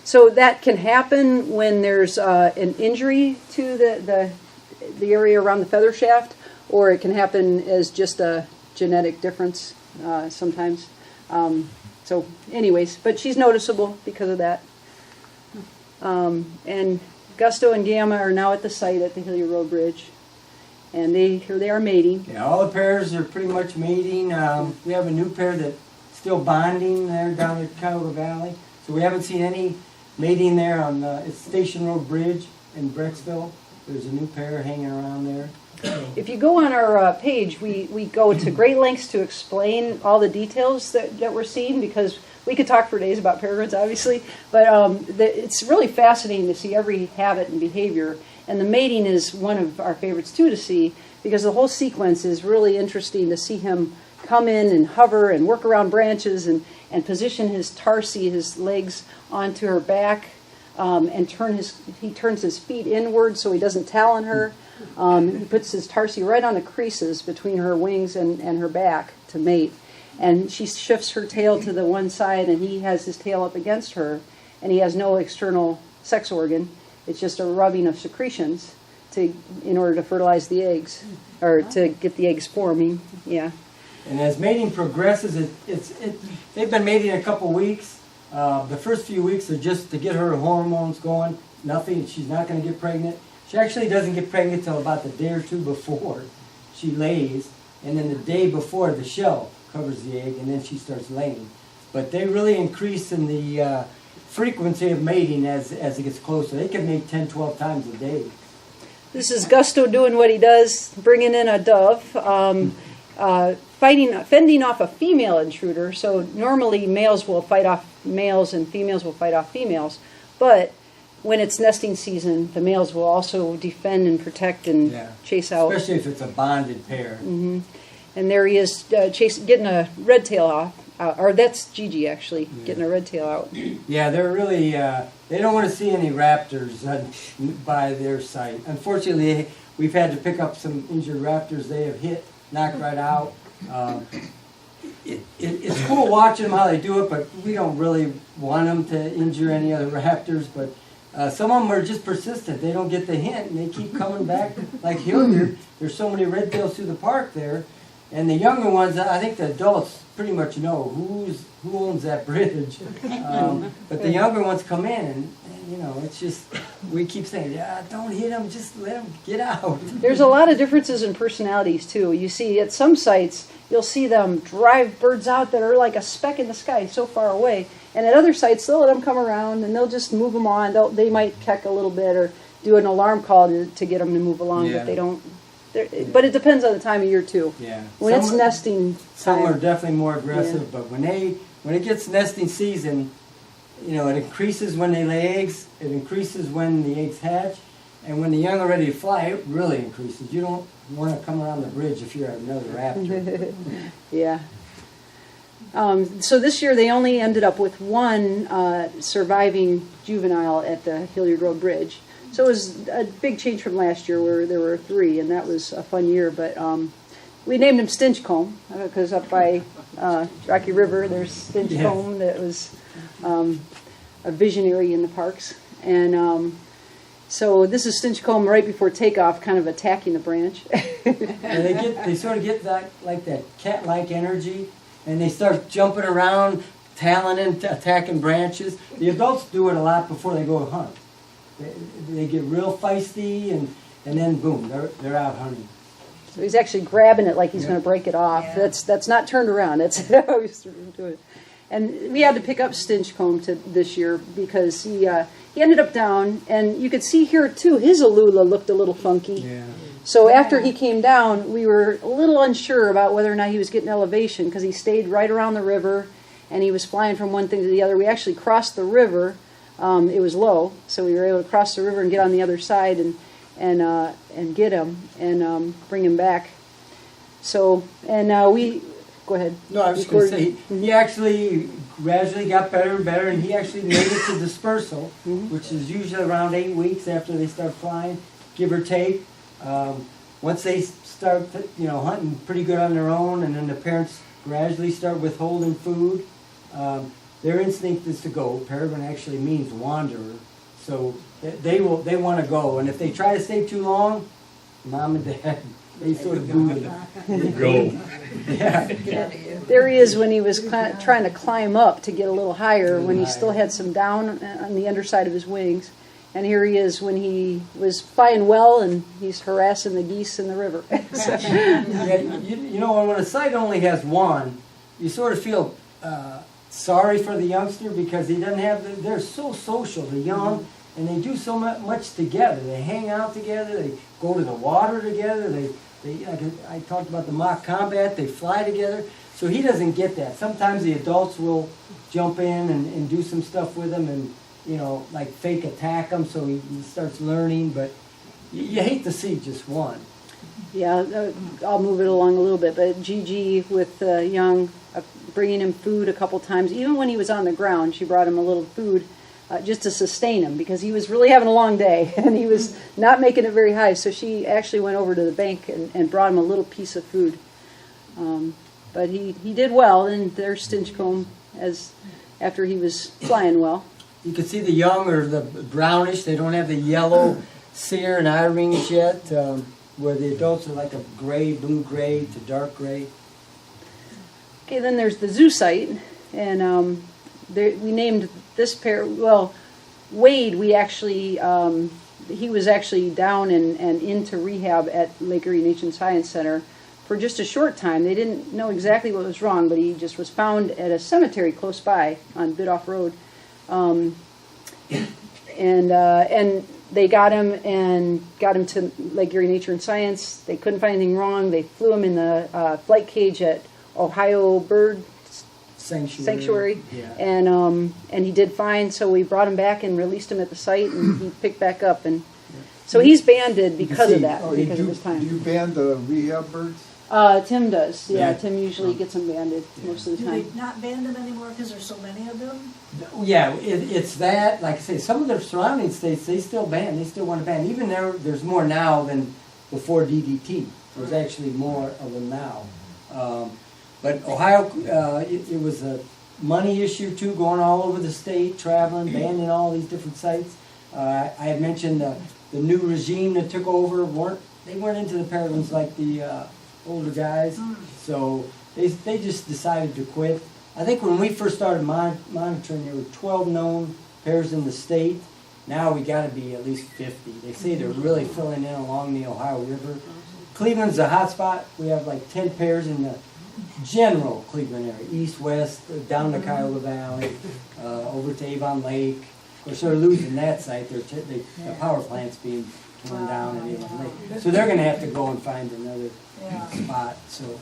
so that can happen when there's an injury to the area around the feather shaft, or it can happen as just a genetic difference sometimes. So anyways, but she's noticeable because of that. And Gusto and Gamma are now at the site at the Hilliard Road Bridge. And here they are mating. Yeah, all the pairs are pretty much mating. We have a new pair that's still bonding there down at Cuyahoga Valley. So we haven't seen any mating there on it's Station Road Bridge in Brecksville. There's a new pair hanging around there. If you go on our page, we go to great lengths to explain all the details that we're seeing, because we could talk for days about peregrines, obviously, but it's really fascinating to see every habit and behavior. And the mating is one of our favorites, too, to see, because the whole sequence is really interesting to see him come in and hover and work around branches and position his tarsi, his legs, onto her back, and he turns his feet inward so he doesn't talon her. He puts his tarsi right on the creases between her wings and her back to mate. And she shifts her tail to the one side, and he has his tail up against her, and he has no external sex organ. It's just a rubbing of secretions in order to fertilize the eggs, or to get the eggs forming. Yeah. And as mating progresses, they've been mating a couple weeks. The first few weeks are just to get her hormones going. Nothing. She's not going to get pregnant. She actually doesn't get pregnant until about the day or two before she lays, and then the day before the shell covers the egg, and then she starts laying. But they really increase in the frequency of mating as it gets closer. They can mate 10, 12 times a day. This is Gusto doing what he does, bringing in a dove, fending off a female intruder. So normally males will fight off males and females will fight off females, but when it's nesting season, the males will also defend and protect and chase out. Especially if it's a bonded pair. Mm-hmm. And there he is getting a red tail off. Or that's Gigi, actually, getting a red tail out. Yeah, they're really, they don't want to see any raptors by their site. Unfortunately, we've had to pick up some injured raptors. They have knocked right out. It's cool watching them how they do it, but we don't really want them to injure any other raptors. But some of them are just persistent. They don't get the hint, and they keep coming back like Hilliard. There's so many red tails through the park there. And the younger ones, I think the adults pretty much know who owns that bridge. But the younger ones come in, and it's just, we keep saying, don't hit them, just let them get out. There's a lot of differences in personalities, too. You see, at some sites, you'll see them drive birds out that are like a speck in the sky so far away. And at other sites, they'll let them come around, and they'll just move them on. They might peck a little bit or do an alarm call to get them to move along, but they don't. But it depends on the time of year too. Yeah. When it's nesting time. Some are definitely more aggressive, but when it gets nesting season, it increases when they lay eggs. It increases when the eggs hatch, and when the young are ready to fly, it really increases. You don't want to come around the bridge if you're another raptor. Yeah. So this year they only ended up with one surviving juvenile at the Hilliard Road Bridge. So it was a big change from last year where there were 3, and that was a fun year. But we named him Stinchcomb because up by Rocky River there's Stinchcomb that was a visionary in the parks. And so this is Stinchcomb right before takeoff, kind of attacking the branch. And they sort of get that cat-like energy, and they start jumping around, taloning, attacking branches. The adults do it a lot before they go hunt. They get real feisty, and then boom, they're out hunting. So he's actually grabbing it like he's going to break it off. Yeah. That's not turned around. That's how he's doing it. And we had to pick up Stinchcomb this year because he ended up down, and you could see here too his alula looked a little funky. Yeah. So after he came down, we were a little unsure about whether or not he was getting elevation because he stayed right around the river, and he was flying from one thing to the other. We actually crossed the river. It was low, so we were able to cross the river and get on the other side, and and get him and bring him back. So, and we, go ahead. No, I was going to say, he actually gradually got better and better, and he actually made it to dispersal, which is usually around 8 weeks after they start flying, give or take. Once they start, hunting pretty good on their own, and then the parents gradually start withholding food, their instinct is to go. Peregrine actually means wanderer, so they want to go, and if they try to stay too long, mom and dad, they sort of boo them. Go. Yeah. There he is when he was trying to climb up to get a little higher, when he still had some down on the underside of his wings. And here he is when he was flying well and he's harassing the geese in the river. Yeah, when a site only has one, you sort of feel sorry for the youngster because he doesn't have, they're so social, the young, and they do so much together. They hang out together, they go to the water together, I talked about the mock combat, they fly together. So he doesn't get that. Sometimes the adults will jump in and do some stuff with him and, like fake attack him so he starts learning, but you hate to see just one. Yeah, I'll move it along a little bit, but Gigi with Young, bringing him food a couple times, even when he was on the ground, she brought him a little food just to sustain him because he was really having a long day and he was not making it very high, so she actually went over to the bank and brought him a little piece of food. But he did well, and there's Stinchcomb after he was flying well. You can see the young are the brownish. They don't have the yellow cere and eye rings yet, where the adults are like a gray, blue gray to dark gray. Okay, then there's the zoo site, and we named this pair, well, Wade, we actually, he was actually down and into rehab at Lake Erie Nature Science Center for just a short time. They didn't know exactly what was wrong, but he just was found at a cemetery close by on Bidoff Road. And they got him to Lake Erie Nature and Science. They couldn't find anything wrong. They flew him in the flight cage at Ohio Bird Sanctuary. Yeah. And he did fine. So we brought him back and released him at the site, and he picked back up. And so he's banded because of that, because of his Do time. you ban the rehab birds? Tim does. Yeah, Yeah. Tim usually gets them banded most of the Do they time. not ban them anymore because there's so many of them? Yeah, it's that. Like I say, some of the surrounding states, they still ban. They still want to ban. Even there's more now than before DDT. There's actually more of them now. But Ohio, it was a money issue too, going all over the state, traveling, banning all these different sites. I had mentioned the new regime that took over weren't into the peregrines like the older guys, so they just decided to quit. I think when we first started monitoring, there were 12 known pairs in the state. Now we got to be at least 50. They say they're really filling in along the Ohio River. Cleveland's a hot spot. We have like 10 pairs in the general Cleveland area, east, west, down the Cuyahoga Valley, over to Avon Lake. Of course, they're losing that site. The power plant's being torn down in Avon Lake. So they're going to have to go and find another spot. So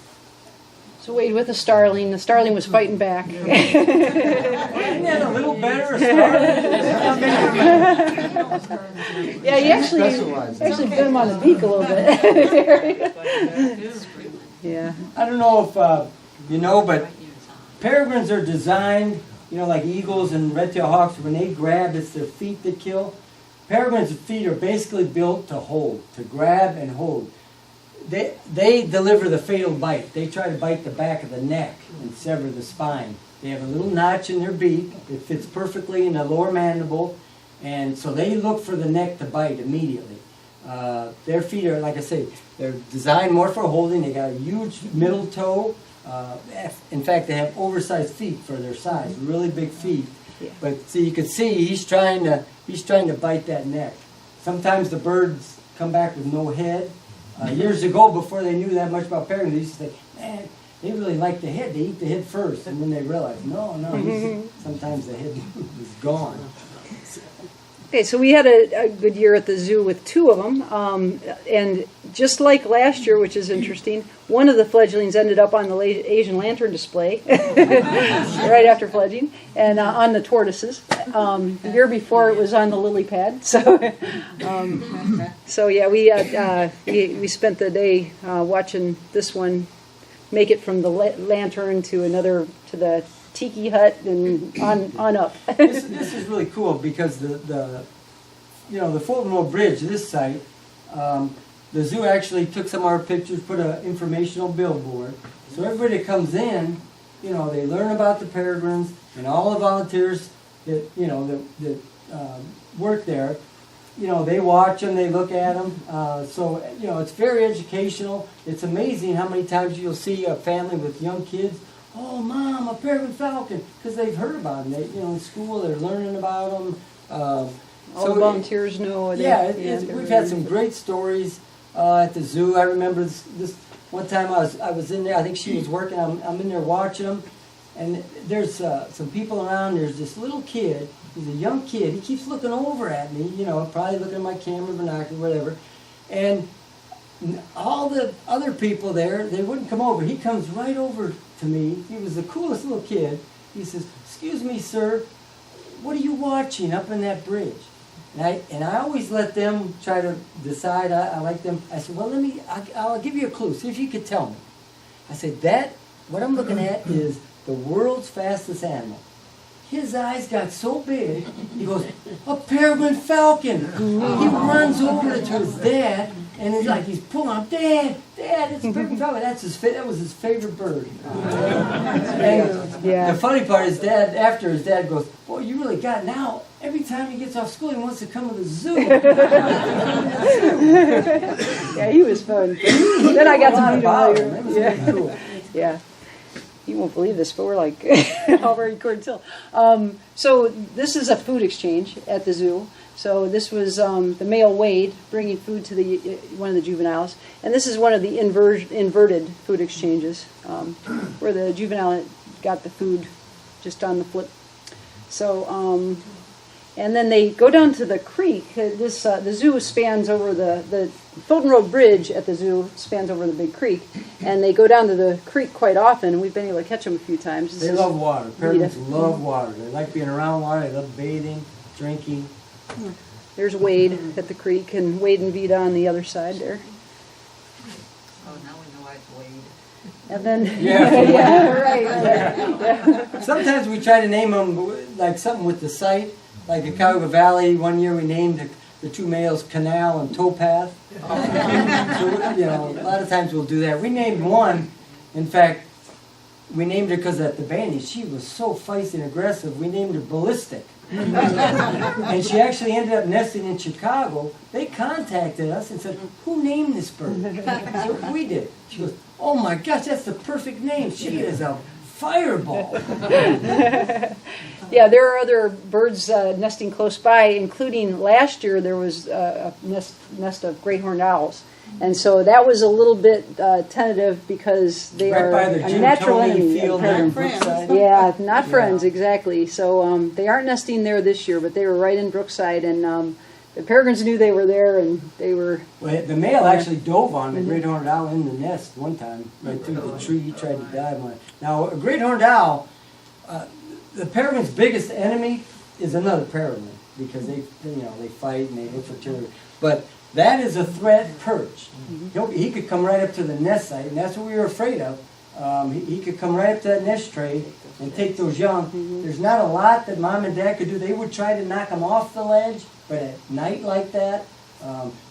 Wade with the starling. The starling was fighting back. Isn't that a little better, a starling? Yeah, he actually bit him on the beak a little bit. Yeah. I don't know if you know, but peregrines are designed, like eagles and red-tailed hawks. When they grab, it's their feet that kill. Peregrines' feet are basically built to hold, to grab and hold. They deliver the fatal bite. They try to bite the back of the neck and sever the spine. They have a little notch in their beak that fits perfectly in the lower mandible, and so they look for the neck to bite immediately. Their feet are, like I say, they're designed more for holding. They got a huge middle toe. In fact, they have oversized feet for their size, really big feet. Yeah. But see, you can see he's trying to bite that neck. Sometimes the birds come back with no head. Years ago, before they knew that much about peregrines, they used to think, man, they really like the head. They eat the head first, and then they realize, no, sometimes the head is gone. Okay, so we had a good year at the zoo with 2 of them, and just like last year, which is interesting, one of the fledglings ended up on the Asian lantern display right after fledging, and on the tortoises. The year before, it was on the lily pad. So yeah, we spent the day watching this one make it from the lantern to the tiki hut and on up. This is really cool because the Fulton Road Bridge, this site, the zoo actually took some of our pictures, put an informational billboard. So everybody that comes in, they learn about the peregrines and all the volunteers that work there. They watch them, they look at them. So it's very educational. It's amazing how many times you'll see a family with young kids. Oh, Mom, a peregrine falcon, because they've heard about them. In school, they're learning about them. All the volunteers know. We've had some great stories at the zoo. I remember this one time I was in there. I think she was working. I'm in there watching them, and there's some people around. There's this little kid. He's a young kid. He keeps looking over at me. Probably looking at my camera, binoculars, whatever, and all the other people there, they wouldn't come over. He comes right over to me. He was the coolest little kid. He says, "Excuse me, sir, what are you watching up in that bridge?" And I always let them try to decide. I like them. I said, "Well, I'll give you a clue. See if you could tell me." I said, what I'm looking at is the world's fastest animal. His eyes got so big, he goes, "A peregrine falcon." He runs over to his dad, and he's pulling on, "Dad, it's a peregrine falcon." That was his favorite bird. And the funny part is, after his dad goes, "Boy, you really got now. Every time he gets off school, he wants to come to the zoo." Yeah, he was fun. Then I got to meet him That was really cool. Yeah. You won't believe this, but we're like already recording till. So this is a food exchange at the zoo. So this was the male Wade bringing food to one of the juveniles, and this is one of the inverted food exchanges where the juvenile got the food just on the flip. So and then they go down to the creek. The zoo spans over the Fulton Road Bridge at the zoo spans over the big creek, and they go down to the creek quite often. And we've been able to catch them a few times. They love water. Peregrines love water. They like being around water. They love bathing, drinking. There's Wade at the creek, and Wade and Vita on the other side there. Oh, now we know why it's Wade. And then Yeah, right. Yeah. Sometimes we try to name them like something with the site. Like in Cuyahoga Valley, one year we named the 2 males Canal and Towpath. So, a lot of times we'll do that. We named one, in fact, we named her because at the bandy, she was so feisty and aggressive, we named her Ballistic. And she actually ended up nesting in Chicago. They contacted us and said, "Who named this bird?" So we did. She goes, "Oh my gosh, that's the perfect name. She is a fireball." Yeah, there are other birds nesting close by, including last year there was a nest of great horned owls. And so that was a little bit tentative because they Right are by the a Jim natural Tony enemy. field there in Brookside. Yeah, not friends, exactly. So they aren't nesting there this year, but they were right in Brookside, and the peregrines knew they were there, and they were... Well, the male actually dove on the great horned owl in the nest one time, right through the tree. He tried to dive on it. Now, a great horned owl, the peregrine's biggest enemy is another peregrine because they fight and they look for territory. But that is a threat perch. He could come right up to the nest site, and that's what we were afraid of. He could come right up to that nest tray and take those young. There's not a lot that Mom and Dad could do. They would try to knock them off the ledge, but at night like that,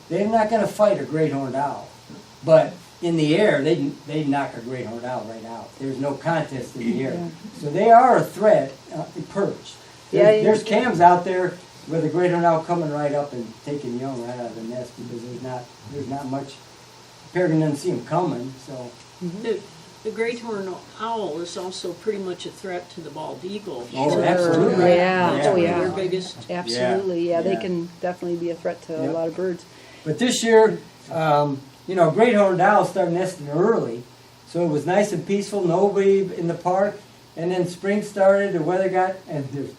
they're not going to fight a great horned owl. But in the air, they'd knock a great horned owl right out. There's no contest in the air. So they are a threat, perch. There's cams out there with a great horned owl coming right up and taking young right out of the nest because there's not much. Peregrine doesn't see them coming, so. The great horned owl is also pretty much a threat to the bald eagle. Oh, absolutely. Yeah. That's Oh, one of yeah. their biggest. Absolutely, yeah. They Yeah. can definitely be a threat to a lot of birds. But this year, great horned owls started nesting early, so it was nice and peaceful, nobody in the park. And then spring started, the weather got, and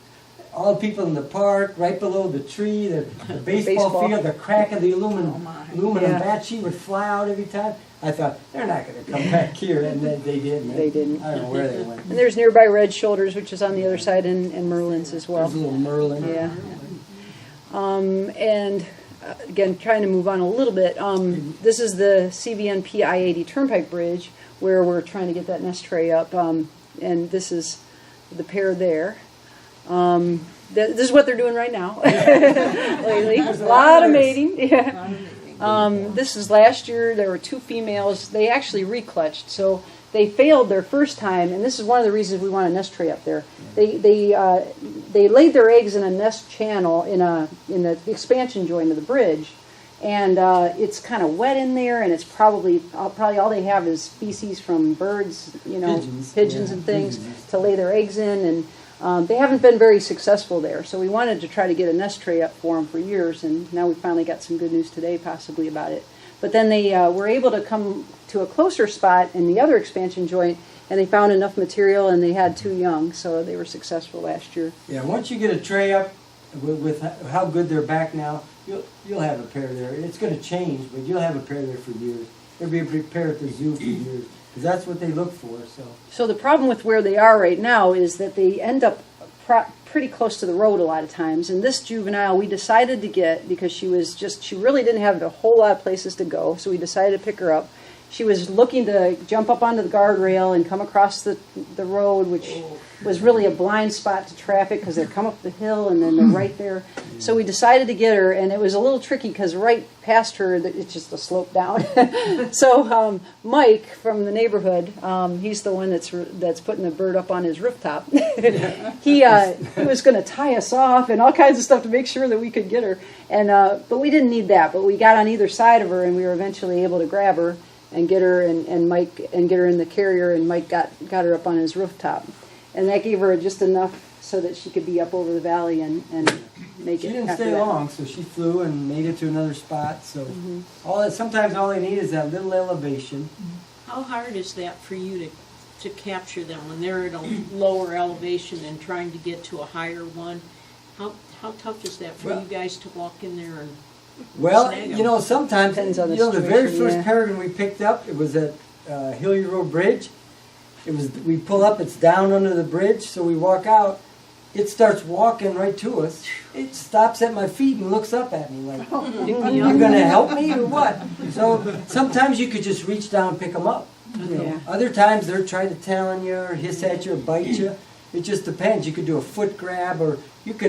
all the people in the park, right below the tree, the baseball field, the crack of the aluminum Yeah. bat sheet would fly out every time. I thought, they're not going to come back here, and then they didn't. They didn't. I don't know where they went. And there's nearby red shoulders, which is on the other side, and Merlins as well. There's a little Merlin. Yeah. And again, trying to move on a little bit. This is the CVNP I-80 Turnpike Bridge, where we're trying to get that nest tray up. And this is the pair there. This is what they're doing right now. Lately, a lot of mating. Yeah. This is last year. There were 2 females. They actually reclutched, so they failed their first time, and this is one of the reasons we want a nest tray up there. They laid their eggs in a nest channel in the expansion joint of the bridge, and it's kind of wet in there, and it's probably all they have is feces from birds, pigeons and things to lay their eggs in, and they haven't been very successful there. So we wanted to try to get a nest tray up for them for years, and now we finally got some good news today, possibly about it. But then they were able to come to a closer spot in the other expansion joint, and they found enough material, and they had 2 young, so they were successful last year. Yeah, once you get a tray up with how good they're back now, you'll have a pair there. It's going to change, but you'll have a pair there for years. There'll be a pair at the zoo for years, because that's what they look for. So the problem with where they are right now is that they end up pretty close to the road a lot of times. And this juvenile we decided to get because she really didn't have a whole lot of places to go, so we decided to pick her up. She was looking to jump up onto the guardrail and come across the road, which was really a blind spot to traffic because they come up the hill and then they're right there. So we decided to get her, and it was a little tricky because right past her, it's just a slope down. So Mike from the neighborhood, he's the one that's putting the bird up on his rooftop. He was going to tie us off and all kinds of stuff to make sure that we could get her. And but we didn't need that. But we got on either side of her, and we were eventually able to grab her and get her and Mike and get her in the carrier, and Mike got her up on his rooftop, and that gave her just enough so that she could be up over the valley and make it. She didn't after stay that. long, so she flew and made it to another spot. So sometimes all they need is that little elevation. How hard is that for you to capture them when they're at a lower elevation and trying to get to a higher one? How tough is that for you guys to walk in there and Well, snag 'em? sometimes, Depends on the the very situation, first yeah. peregrine we picked up, it was at Hilliard Road Bridge. We pull up, it's down under the bridge, so we walk out. It starts walking right to us. It stops at my feet and looks up at me like, "You're going to help me or what?" So sometimes you could just reach down and pick them up. Yeah. Other times they're trying to talon you or hiss at you or bite you. It just depends. You could do a foot grab, or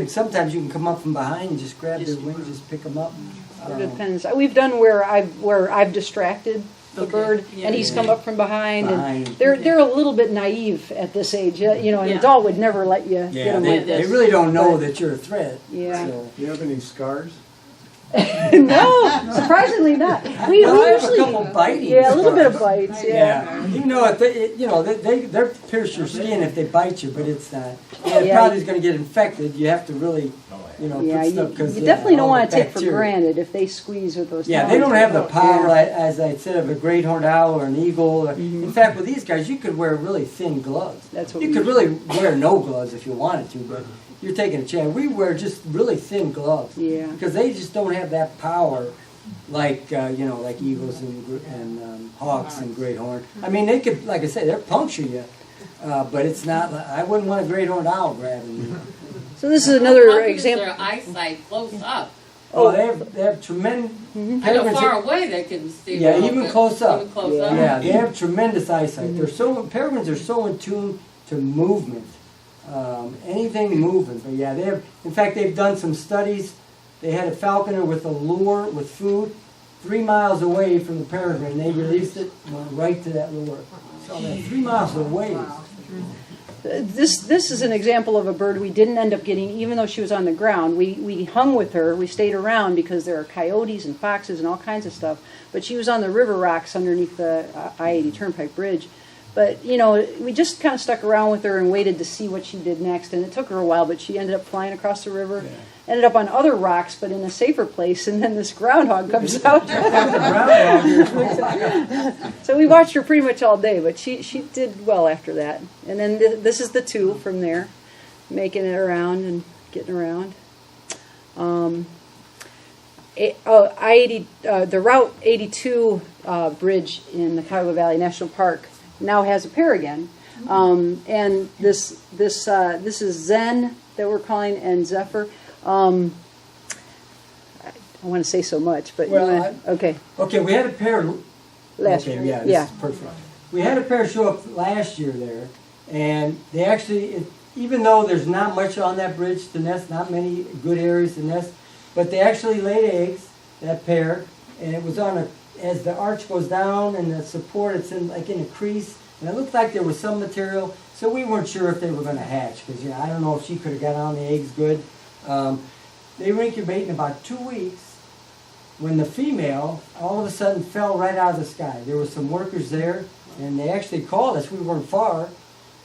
sometimes you can come up from behind and just grab their wings, just pick them up. It depends. We've done where I've distracted the Okay. bird, Yeah. and he's come up from behind, and Behind. they're a little bit naive at this age. An Yeah. adult would never let you get Yeah, them they, like they this. really don't know that you're a threat. Yeah. So. Do you have any scars? No, surprisingly not. We Well, I have a usually couple biting. yeah, a little bit of scars. bites. Yeah. You know, if they're pierce your skin if they bite you, but it's not. Yeah, it Yeah. probably is going to get infected. You have to really, Yeah, put stuff because you definitely don't all want the to take for bacteria. granted if they squeeze with those. Yeah, talons. they don't have the power, Yeah. as I said, of a great horned owl or an eagle. Mm-hmm. In fact, with these guys, you could wear really thin gloves. That's what you we could really wear no gloves if you wanted to, but you're taking a chance. We wear just really thin gloves. Yeah. Because they just don't have that power, like like eagles and hawks and great horn. I mean, they could, like I say, they'll puncture you, but it's not. I wouldn't want a great horned owl grabbing you. So this is another How good is example. their eyesight close up? Oh, they have tremendous. I know far away they can see. Yeah, well, even but close up. Even close up. Yeah, they have tremendous eyesight. Peregrines are so in tune to movement, anything moving. But yeah, they have. In fact, they've done some studies. They had a falconer with a lure with food 3 miles away from the peregrine. They released it, went right to that lure. So they're 3 miles away. This is an example of a bird we didn't end up getting, even though she was on the ground. We hung with her. We stayed around because there are coyotes and foxes and all kinds of stuff. But she was on the river rocks underneath the I-80 Turnpike Bridge. But, we just kind of stuck around with her and waited to see what she did next. And it took her a while, but she ended up flying across the river, ended up on other rocks, but in a safer place. And then this groundhog comes out. So we watched her pretty much all day, but she did well after that. And then this is the 2 from there, making it around. And getting around. I-80, the Route 82 bridge in the Cuyahoga Valley National Park now has a pair again. And this is Zen that we're calling, and Zephyr. I want to say so much, but Well, okay. Okay, we had a pair. Last Okay, year, yeah, yeah. this is perfect. We had a pair show up last year there, and they actually, even though there's not much on that bridge to nest, not many good areas to nest, but they actually laid eggs, that pair, and it was on a, as the arch goes down and the support, it's in like in a crease, and it looked like there was some material, so we weren't sure if they were going to hatch, because I don't know if she could have got on the eggs good. They were incubating about 2 weeks, when the female all of a sudden fell right out of the sky. There were some workers there, and they actually called us. We weren't far,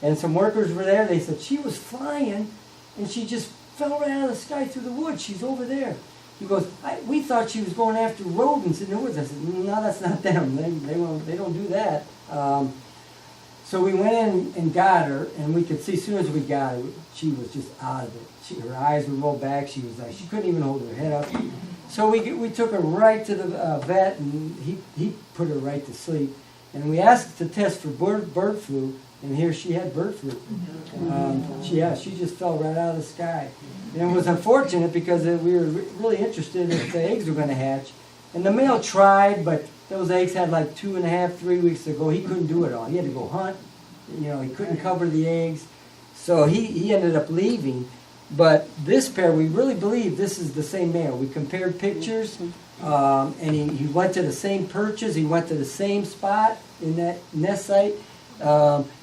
and some workers were there. They said she was flying, and she just fell right out of the sky through the woods. She's over there. He goes, we thought she was going after rodents in the woods. I said, no, that's not them. They don't do that. So we went in and got her, and we could see as soon as we got her, she was just out of it. Her eyes were rolled back. She was like, she couldn't even hold her head up. So we took her right to the vet, and he put her right to sleep. And we asked to test for bird flu, and here she had bird flu. She just fell right out of the sky. And it was unfortunate because we were really interested if the eggs were going to hatch. And the male tried, but those eggs had like 2.5, 3 weeks to go. He couldn't do it all. He had to go hunt. He couldn't cover the eggs. So he ended up leaving. But this pair, we really believe this is the same male. We compared pictures, and he went to the same perches. He went to the same spot in that nest site.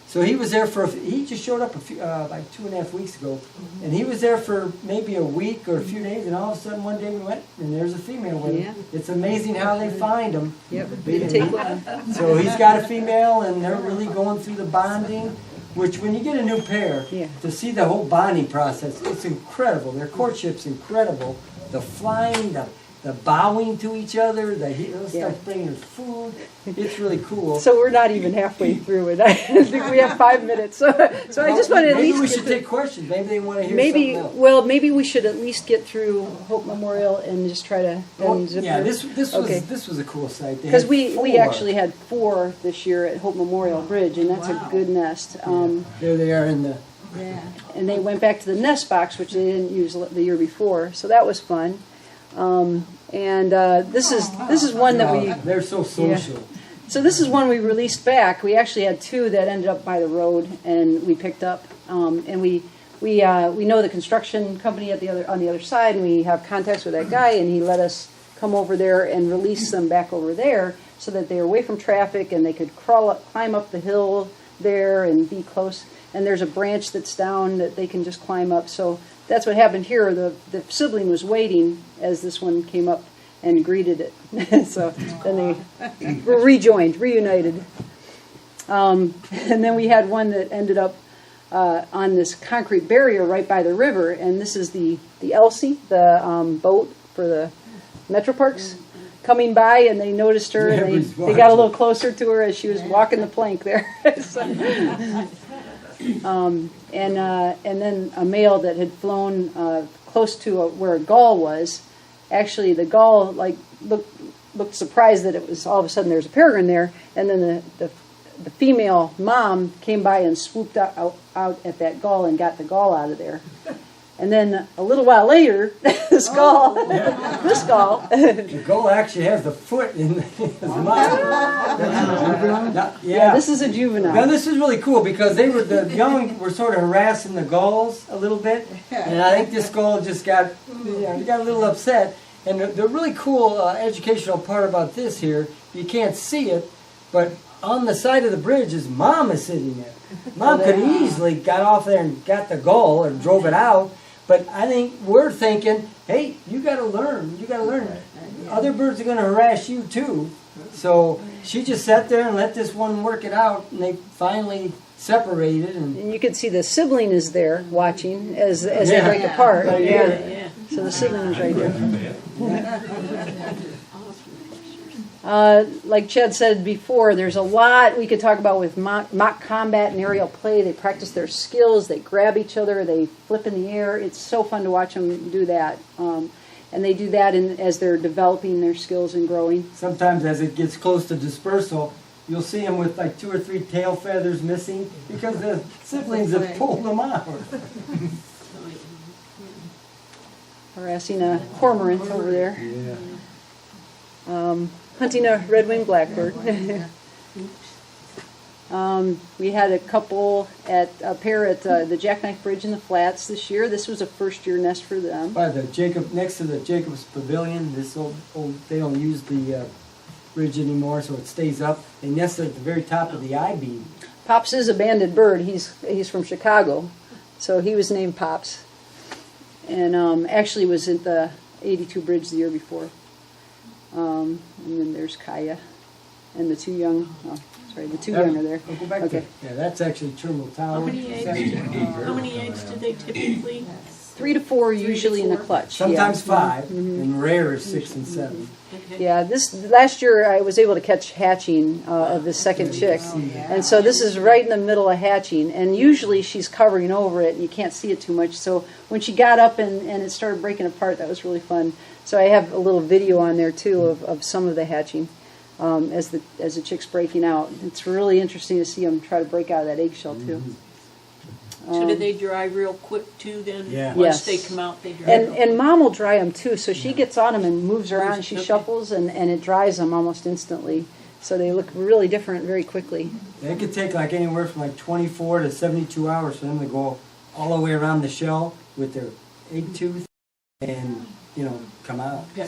So he was there he just showed up like 2.5 weeks ago, and he was there for maybe a week or a few days, and all of a sudden one day we went, and there's a female with him. It's amazing how they find them. Yep. Take one. So he's got a female, and they're really going through the bonding. Which, when you get a new pair, to see the whole bonding process, it's incredible. Their courtship's incredible. The flying, the bowing to each other, they'll start bringing her food. It's really cool. So we're not even halfway through it. I think we have 5 minutes. So I just want to at least. Maybe we should take questions. Maybe they want to hear something else. Well, maybe we should at least get through Hope Memorial and just try to. This was a cool site. Because we actually had 4 this year at Hope Memorial Bridge, and that's a good nest. There they are in the. Yeah. And they went back to the nest box, which they didn't use the year before, so that was fun. This is one that we. They're so social. Yeah. So this is one we released back. We actually had 2 that ended up by the road, and we picked up. And we know the construction company on the other side, and we have contacts with that guy, and he let us come over there and release them back over there, so that they were away from traffic and they could climb up the hill there and be close. And there's a branch that's down that they can just climb up. So that's what happened here. The sibling was waiting as this one came up and greeted it. So then they were reunited. And then we had one that ended up on this concrete barrier right by the river. And this is the Elsie, the boat for the Metro Parks, coming by, and they noticed her, and they got a little closer to her as she was walking the plank there. And then a male that had flown close to where a gull was. Actually, the gull looked surprised that it was all of a sudden there's a peregrine there, and then the female mom came by and swooped out at that gull and got the gull out of there. And then a little while later, this gull, the gull actually has the foot in his mouth. Yeah, this is a juvenile. Now this is really cool because the young were sort of harassing the gulls a little bit, and I think this gull just got a little upset. And the really cool educational part about this here, you can't see it, but on the side of the bridge is Mom is sitting there. Mom could easily got off there and got the gull or drove it out. But I think we're thinking, hey, you got to learn. You got to learn. Other birds are going to harass you too. So she just sat there and let this one work it out, and they finally separated. And you can see the sibling is there watching as they break apart. Yeah. So the sibling is right there. Like Chad said before, there's a lot we could talk about with mock combat and aerial play. They practice their skills. They grab each other. They flip in the air. It's so fun to watch them do that. And they do that as they're developing their skills and growing. Sometimes as it gets close to dispersal, you'll see them with like 2 or 3 tail feathers missing because the siblings have pulled them out. Harassing a cormorant over there. Hunting a red-winged blackbird. We had a pair at the Jackknife Bridge in the Flats this year. This was a first-year nest for them. By the next to the Jacob's Pavilion, this old they don't use the bridge anymore, so it stays up. They nested at the very top of the I-beam. Pops is a banded bird. He's from Chicago, so he was named Pops. And actually was at the 82 bridge the year before. And then there's Kaya and the 2 young. Oh, sorry, the 2 young are there. I'll go back Okay. yeah, that's actually Terminal Tower. How many eggs do they typically? 3 to 4 usually in the clutch. Sometimes yeah. 5, and rare is 6 and 7. Okay. Yeah, this last year I was able to catch hatching of the second chick, and so this is right in the middle of hatching. And usually she's covering over it, and you can't see it too much. So when she got up and it started breaking apart, that was really fun. So I have a little video on there too of some of the hatching as the chick's breaking out. It's really interesting to see them try to break out of that eggshell too. So do they dry real quick too then? Yeah. Once Yes. they come out, they dry. And mom will dry them too. So she gets on them and moves around. She Okay. shuffles and it dries them almost instantly. So they look really different very quickly. It could take like anywhere from like 24 to 72 hours for them to go all the way around the shell with their egg tooth and, come out. Yeah.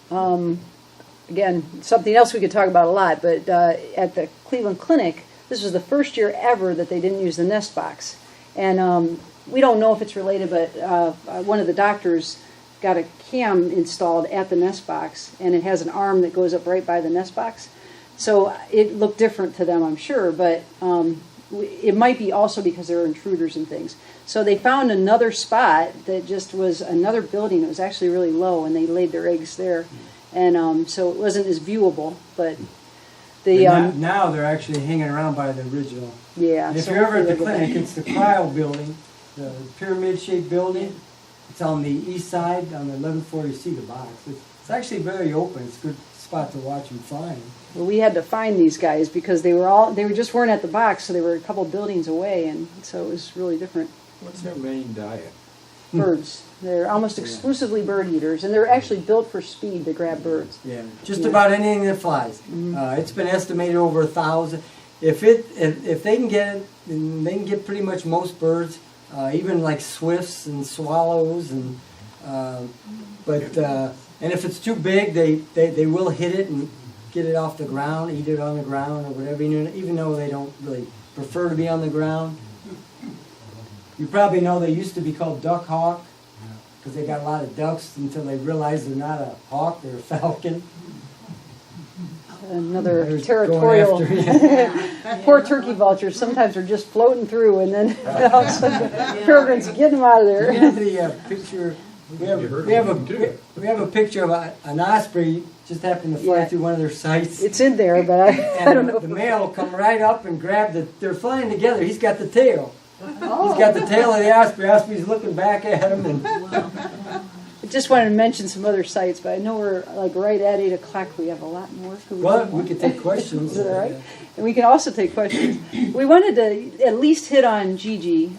So, Again, something else we could talk about a lot, but at the Cleveland Clinic, this was the first year ever that they didn't use the nest box. And we don't know if it's related, but one of the doctors got a cam installed at the nest box, and it has an arm that goes up right by the nest box. So it looked different to them, I'm sure, but it might be also because there are intruders and things. So they found another spot that just was another building. It was actually really low, and they laid their eggs there. And so it wasn't as viewable, but now they're actually hanging around by the original. yeah. And if so you're ever at the hopefully they'll get clinic, it's the cryo building, the pyramid-shaped building. It's on the east side, on the 1140 Cedar box. It's actually very open. It's a good spot to watch them flying. Well, we had to find these guys because they just weren't at the box, so they were a couple buildings away, and so it was really different. What's their main diet? Birds. They're almost exclusively bird eaters, and they're actually built for speed to grab birds. Yeah, just about anything that flies. It's been estimated over 1,000. If they can get it, then they can get pretty much most birds, even like swifts and swallows, and and if it's too big, they will hit it and get it off the ground, eat it on the ground or whatever. Even though they don't really prefer to be on the ground. You probably know they used to be called duck hawk because they got a lot of ducks until they realized they're not a hawk, they're a falcon. Another There's territorial. going after- Poor turkey vultures. Sometimes they're just floating through, and then all of a sudden, peregrines get them out of We there. have the picture. We have a picture of an osprey just happened to fly Yeah. through one of their sites. It's in there, but I don't And know. the male will come right up and grab they're flying together. He's got the tail. He's got the tail of the osprey. Osprey's looking back at him. And I just wanted to mention some other sites, but I know we're like right at 8 o'clock. We have a lot more. well, we could take questions. Is that all right? And we can also take questions. We wanted to at least hit on Gigi.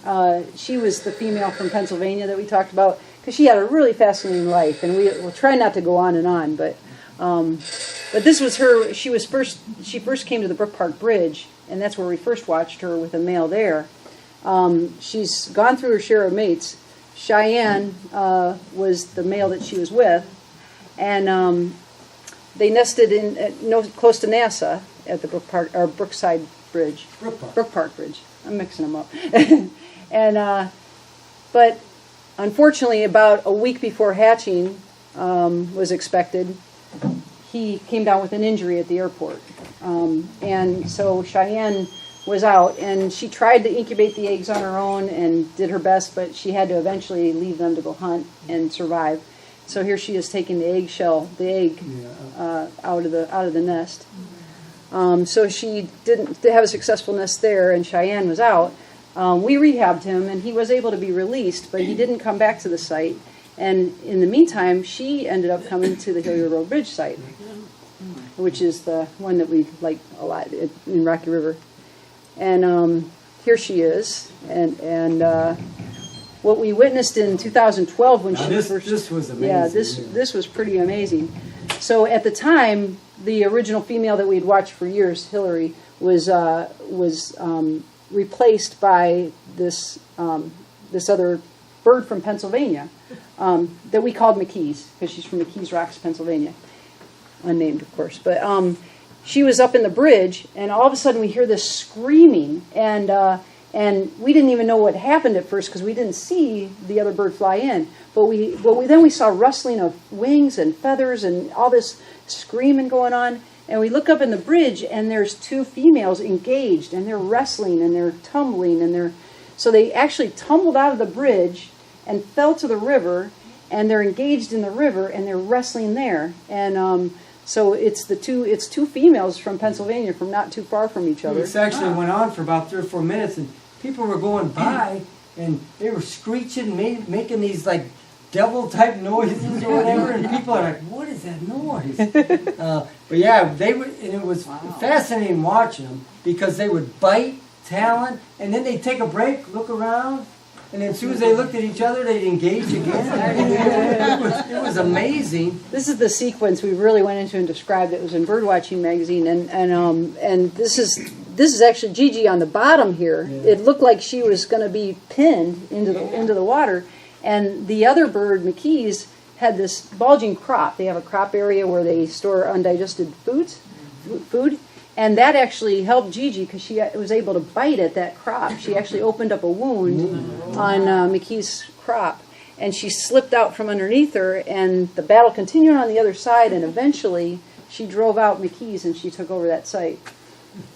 She was the female from Pennsylvania that we talked about because she had a really fascinating life, and we'll try not to go on and on. But this was her. She first came to the Brook Park Bridge, and that's where we first watched her with a male there. She's gone through her share of mates. Cheyenne was the male that she was with, and they nested close to NASA at the Brookside Bridge. Brook Park Bridge. I'm mixing them up. And but unfortunately, about a week before hatching was expected, he came down with an injury at the airport, and so Cheyenne was out, and she tried to incubate the eggs on her own and did her best, but she had to eventually leave them to go hunt and survive. So here she is taking the egg out of the nest. So she didn't have a successful nest there, and Cheyenne was out. We rehabbed him, and he was able to be released, but he didn't come back to the site. And in the meantime, she ended up coming to the Hilliard Road Bridge site, which is the one that we like a lot in Rocky River. And here she is, and what we witnessed in 2012 when This was amazing. yeah, this was pretty amazing. So at the time, the original female that we'd watched for years, Hillary, was replaced by this other bird from Pennsylvania that we called McKee's, because she's from McKees Rocks, Pennsylvania, unnamed of course. But she was up in the bridge, and all of a sudden we hear this screaming, and we didn't even know what happened at first because we didn't see the other bird fly in. But then we saw rustling of wings and feathers and all this screaming going on. And we look up in the bridge, and there's two females engaged, and they're wrestling and they're tumbling, and so they actually tumbled out of the bridge and fell to the river, and they're engaged in the river, and they're wrestling there. And so it's two females from Pennsylvania, from not too far from each other. This actually went on for about 3 or 4 minutes, and people were going by, and they were screeching, making these like devil-type noises or whatever, and people are like, "What is that noise?" But yeah, they would, and it was fascinating watching them because they would bite, talon, and then they'd take a break, look around, and then as soon as they looked at each other, they'd engage again. It was amazing. This is the sequence we really went into and described. It was in Birdwatching magazine, and this is actually Gigi on the bottom here. Yeah. It looked like she was going to be pinned into the water, and the other bird, McKee's, had this bulging crop. They have a crop area where they store undigested food. And that actually helped Gigi because she was able to bite at that crop. She actually opened up a wound on McKee's crop. And she slipped out from underneath her, and the battle continued on the other side, and eventually she drove out McKee's and she took over that site.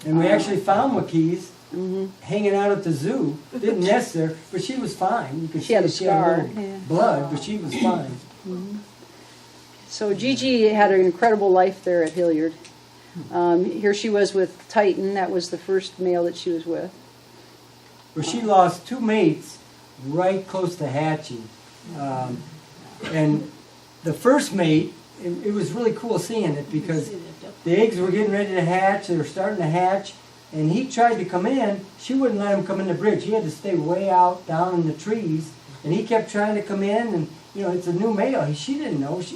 And we actually found McKee's hanging out at the zoo. Didn't nest there, but she was fine. You could she had a see she had a scar. little blood, but she was fine. So Gigi had an incredible life there at Hilliard. Here she was with Titan. That was the first male that she was with. Well, she lost 2 mates right close to hatching. And the first mate, it was really cool seeing it because the eggs were getting ready to hatch. They were starting to hatch. And he tried to come in. She wouldn't let him come in the bridge. He had to stay way out down in the trees. And he kept trying to come in. And, you know, it's a new male. She didn't know. Is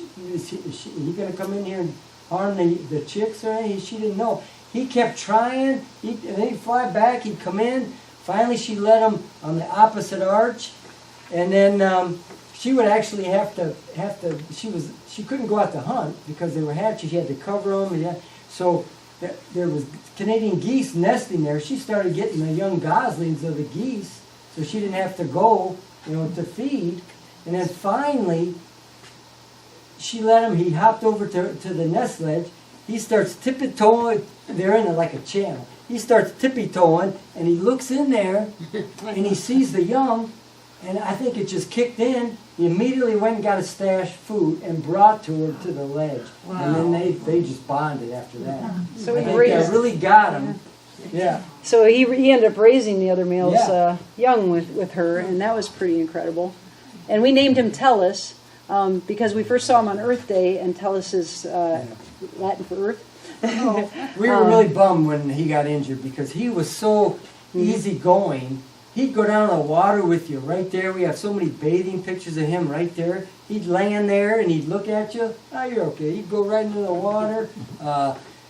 he going to come in here and harm the chicks or anything? She didn't know. He kept trying, and then he'd fly back, he'd come in. Finally, she let him on the opposite arch, and then she would actually have to. She couldn't go out to hunt because they were hatching. She had to cover them. And so there was Canadian geese nesting there. She started getting the young goslings of the geese, so she didn't have to go, to feed. And then finally, she let him, he hopped over to the nest ledge. He starts tippy-toeing. They're in like a channel. He starts tippy-toeing, and he looks in there, and he sees the young, and I think it just kicked in. He immediately went and got a stash of food and brought to her to the ledge. Wow. And then they just bonded after that. So I think that really got him. Yeah. So he ended up raising the other males young with her, and that was pretty incredible. And we named him Tellus. Because we first saw him on Earth Day, and Tellus is Latin for Earth. We were really bummed when he got injured because he was so easygoing. He'd go down to the water with you right there. We have so many bathing pictures of him right there. He'd land there and he'd look at you. Oh, you're okay. He'd go right into the water.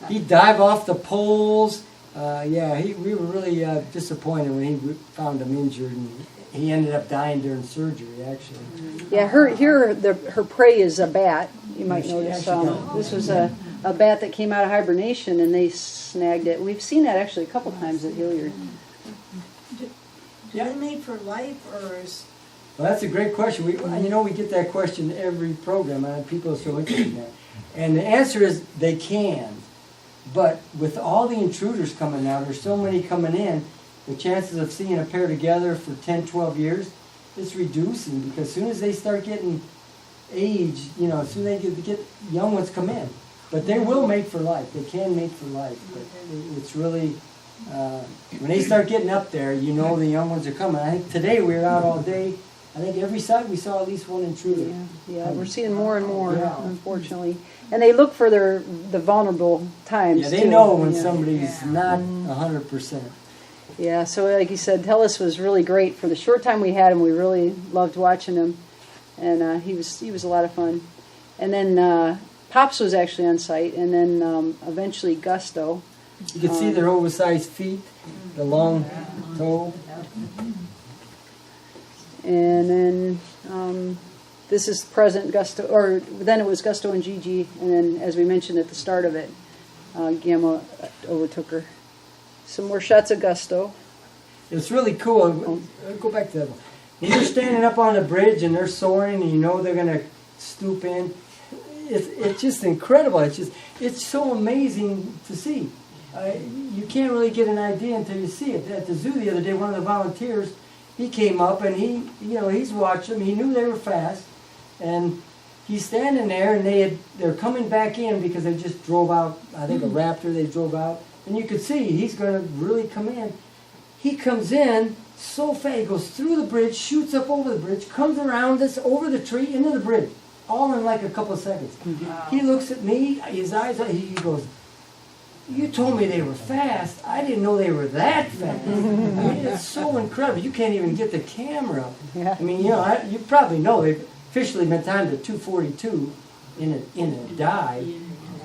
He'd dive off the poles. We were really disappointed when we found him injured. And he ended up dying during surgery, actually. Yeah, her prey is a bat. You might notice. This was a bat that came out of hibernation, and they snagged it. We've seen that actually a couple times at Hilliard. Do they mate for life, or is... Well, that's a great question. We get that question every program, and people are so interested in that. And the answer is they can. But with all the intruders coming now, there's so many coming in, the chances of seeing a pair together for 10, 12 years, it's reducing because as soon as they start getting age, you know, as soon as they get young ones come in. But they will mate for life. They can mate for life. But it's really, when they start getting up there, you know the young ones are coming. I think today we were out all day. I think every site we saw at least one intruder. Yeah, we're seeing more and more, Yeah. unfortunately. And they look for the vulnerable times, Yeah, they too. know when Yeah. somebody's not 100%. Yeah, so like you said, Telus was really great. For the short time we had him, we really loved watching him. And he was a lot of fun. And then Pops was actually on site, and then eventually Gusto. You can see their oversized feet, the long toe. And then this is present Gusto, or then it was Gusto and Gigi, and then as we mentioned at the start of it, Guillermo overtook her. Some more shots of Gusto. It's really cool. Go back to that one. When you're standing up on the bridge and they're soaring and you know they're going to stoop in, it's just incredible. It's so amazing to see. You can't really get an idea until you see it. At the zoo the other day, one of the volunteers, he came up and he's watching them. He knew they were fast, and he's standing there and they're coming back in because they just drove out. I think a raptor they drove out, and you could see he's going to really come in. He comes in so fast, he goes through the bridge, shoots up over the bridge, comes around us, over the tree, into the bridge, all in like a couple of seconds. Wow. He looks at me, his eyes, he goes, "You told me they were fast. I didn't know they were that fast." I mean, it's so incredible. You can't even get the camera up. Yeah. I mean, you know, you probably know they've officially been timed at 242 in a dive,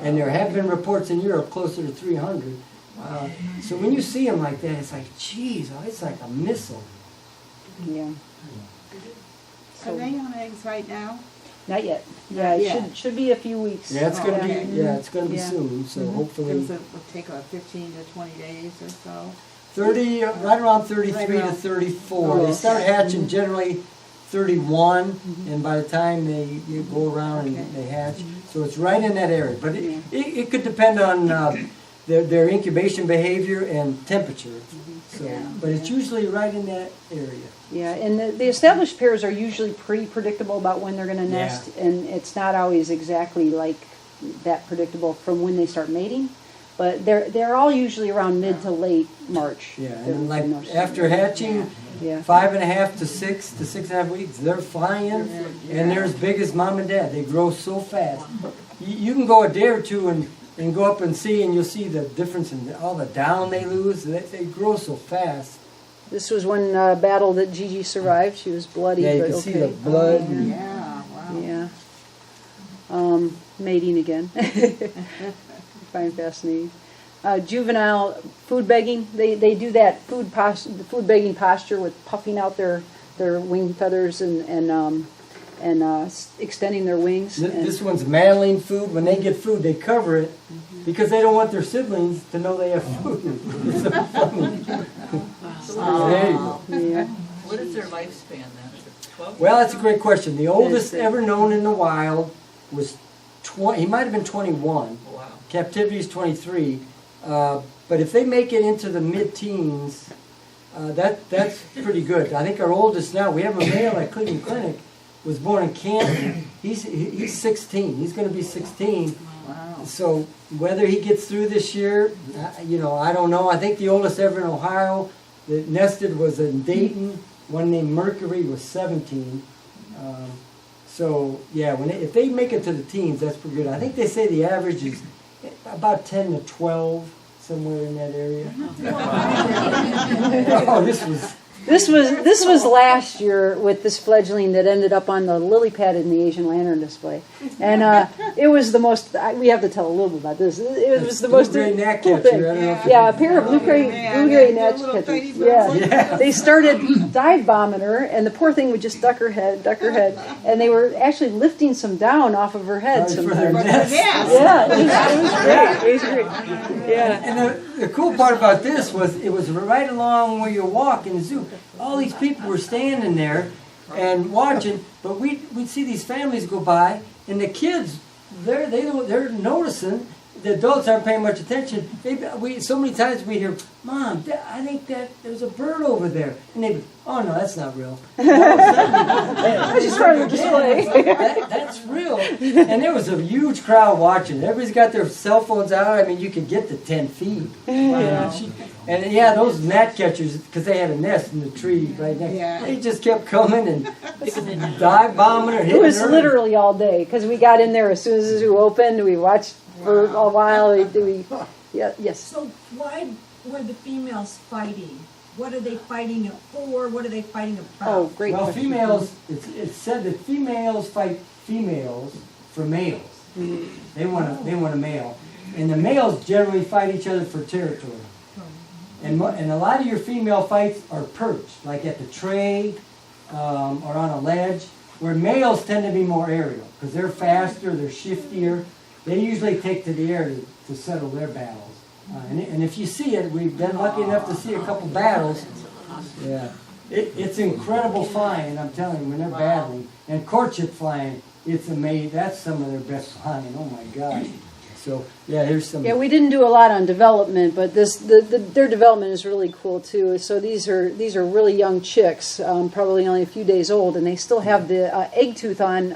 and there have been reports in Europe closer to 300. So when you see them like that, it's like, geez, it's like a missile. Yeah. Are they on eggs right now? Not yet. Yeah, it should be a few weeks. Yeah, it's gonna Yeah. be. Yeah, it's gonna be Yeah. soon. So hopefully, Does it take 15 to 20 days or so? 30, right around 33 Right to around. 34. Oh, They start okay. hatching generally 31, and by the time you go around and they hatch, so it's right in that area. But it could depend on their incubation behavior and temperature. So, but it's usually right in that area. Yeah, and the established pairs are usually pretty predictable about when they're going to nest, and it's not always exactly like that predictable from when they start mating. But they're all usually around mid to late March. Yeah, They're and like most- after hatching, Yeah. 5.5 to 6.5 weeks, they're flying, and they're as big as mom and dad. They grow so fast. You can go a day or two and go up and see, and you'll see the difference in all the down they lose. They grow so fast. This was one battle that Gigi survived. She was bloody, Yeah, you but can okay. see the blood. and- Yeah, wow. Yeah. Mating again. Find fascinating. Juvenile food begging. They do that food begging posture with puffing out their wing feathers and extending their wings. This one's mantling food. When they get food, they cover it because they don't want their siblings to know they have food. It's so funny. There you go. Yeah. What is their lifespan then? Is it 12? Well, that's a great question. The oldest Yes. ever known in the wild was 20. He might have been 21. Wow. Captivity is 23. But if they make it into the mid-teens, that's pretty good. I think our oldest now, we have a male at Cleveland Clinic, was born in Canton. He's 16. He's going to be 16. Wow. So whether he gets through this year, I don't know. I think the oldest ever in Ohio that nested was in Dayton. One named Mercury was 17. So yeah, if they make it to the teens, that's pretty good. I think they say the average is about 10 to 12, somewhere in that area. Oh, This was last year with this fledgling that ended up on the lily pad in the Asian lantern display, and it was the most. We have to tell a little bit about this. It was the most blue-gray gnat cool catcher. thing. I don't know if Yeah, a pair of blue-gray the gnat little tiny catchers. birds. Yeah, they started dive bombing her, and the poor thing would just duck her head, and they were actually lifting some down off of her head Probably for their sometimes. nest. Yeah, it was great. It was great. Yeah. And the cool part about this was it was right along where you walk in the zoo. All these people were standing there and watching, but we'd see these families go by, and the kids, they're noticing. The adults aren't paying much attention. So many times we hear Mom, I think that there's a bird over there. And they, oh no, that's not real. I just wanted to display. That's real. And there was a huge crowd watching. Everybody's got their cell phones out. I mean, you could get to 10 feet. Wow. And yeah, those gnat catchers, because they had a nest in the tree right next, Yeah. they just kept coming and dive bombing or hitting It was her. literally all day, because we got in there as soon as we opened, we watched for a while, yeah, yes. So why were the females fighting? What are they fighting for? What are they fighting about? Oh, great Well, question. females, it's said that females fight females for males. They want a male. And the males generally fight each other for territory. And a lot of your female fights are perched, like at the tray or on a ledge, where males tend to be more aerial, because they're faster, they're shiftier. They usually take to the air to settle their battles. And if you see it, we've been lucky enough to see a couple battles. Yeah, it's incredible flying, I'm telling you, when they're battling. And courtship flying, it's amazing. That's some of their best flying. Oh my gosh. So yeah, here's some. Yeah, we didn't do a lot on development, but their development is really cool too. So these are really young chicks, probably only a few days old, and they still have the egg tooth on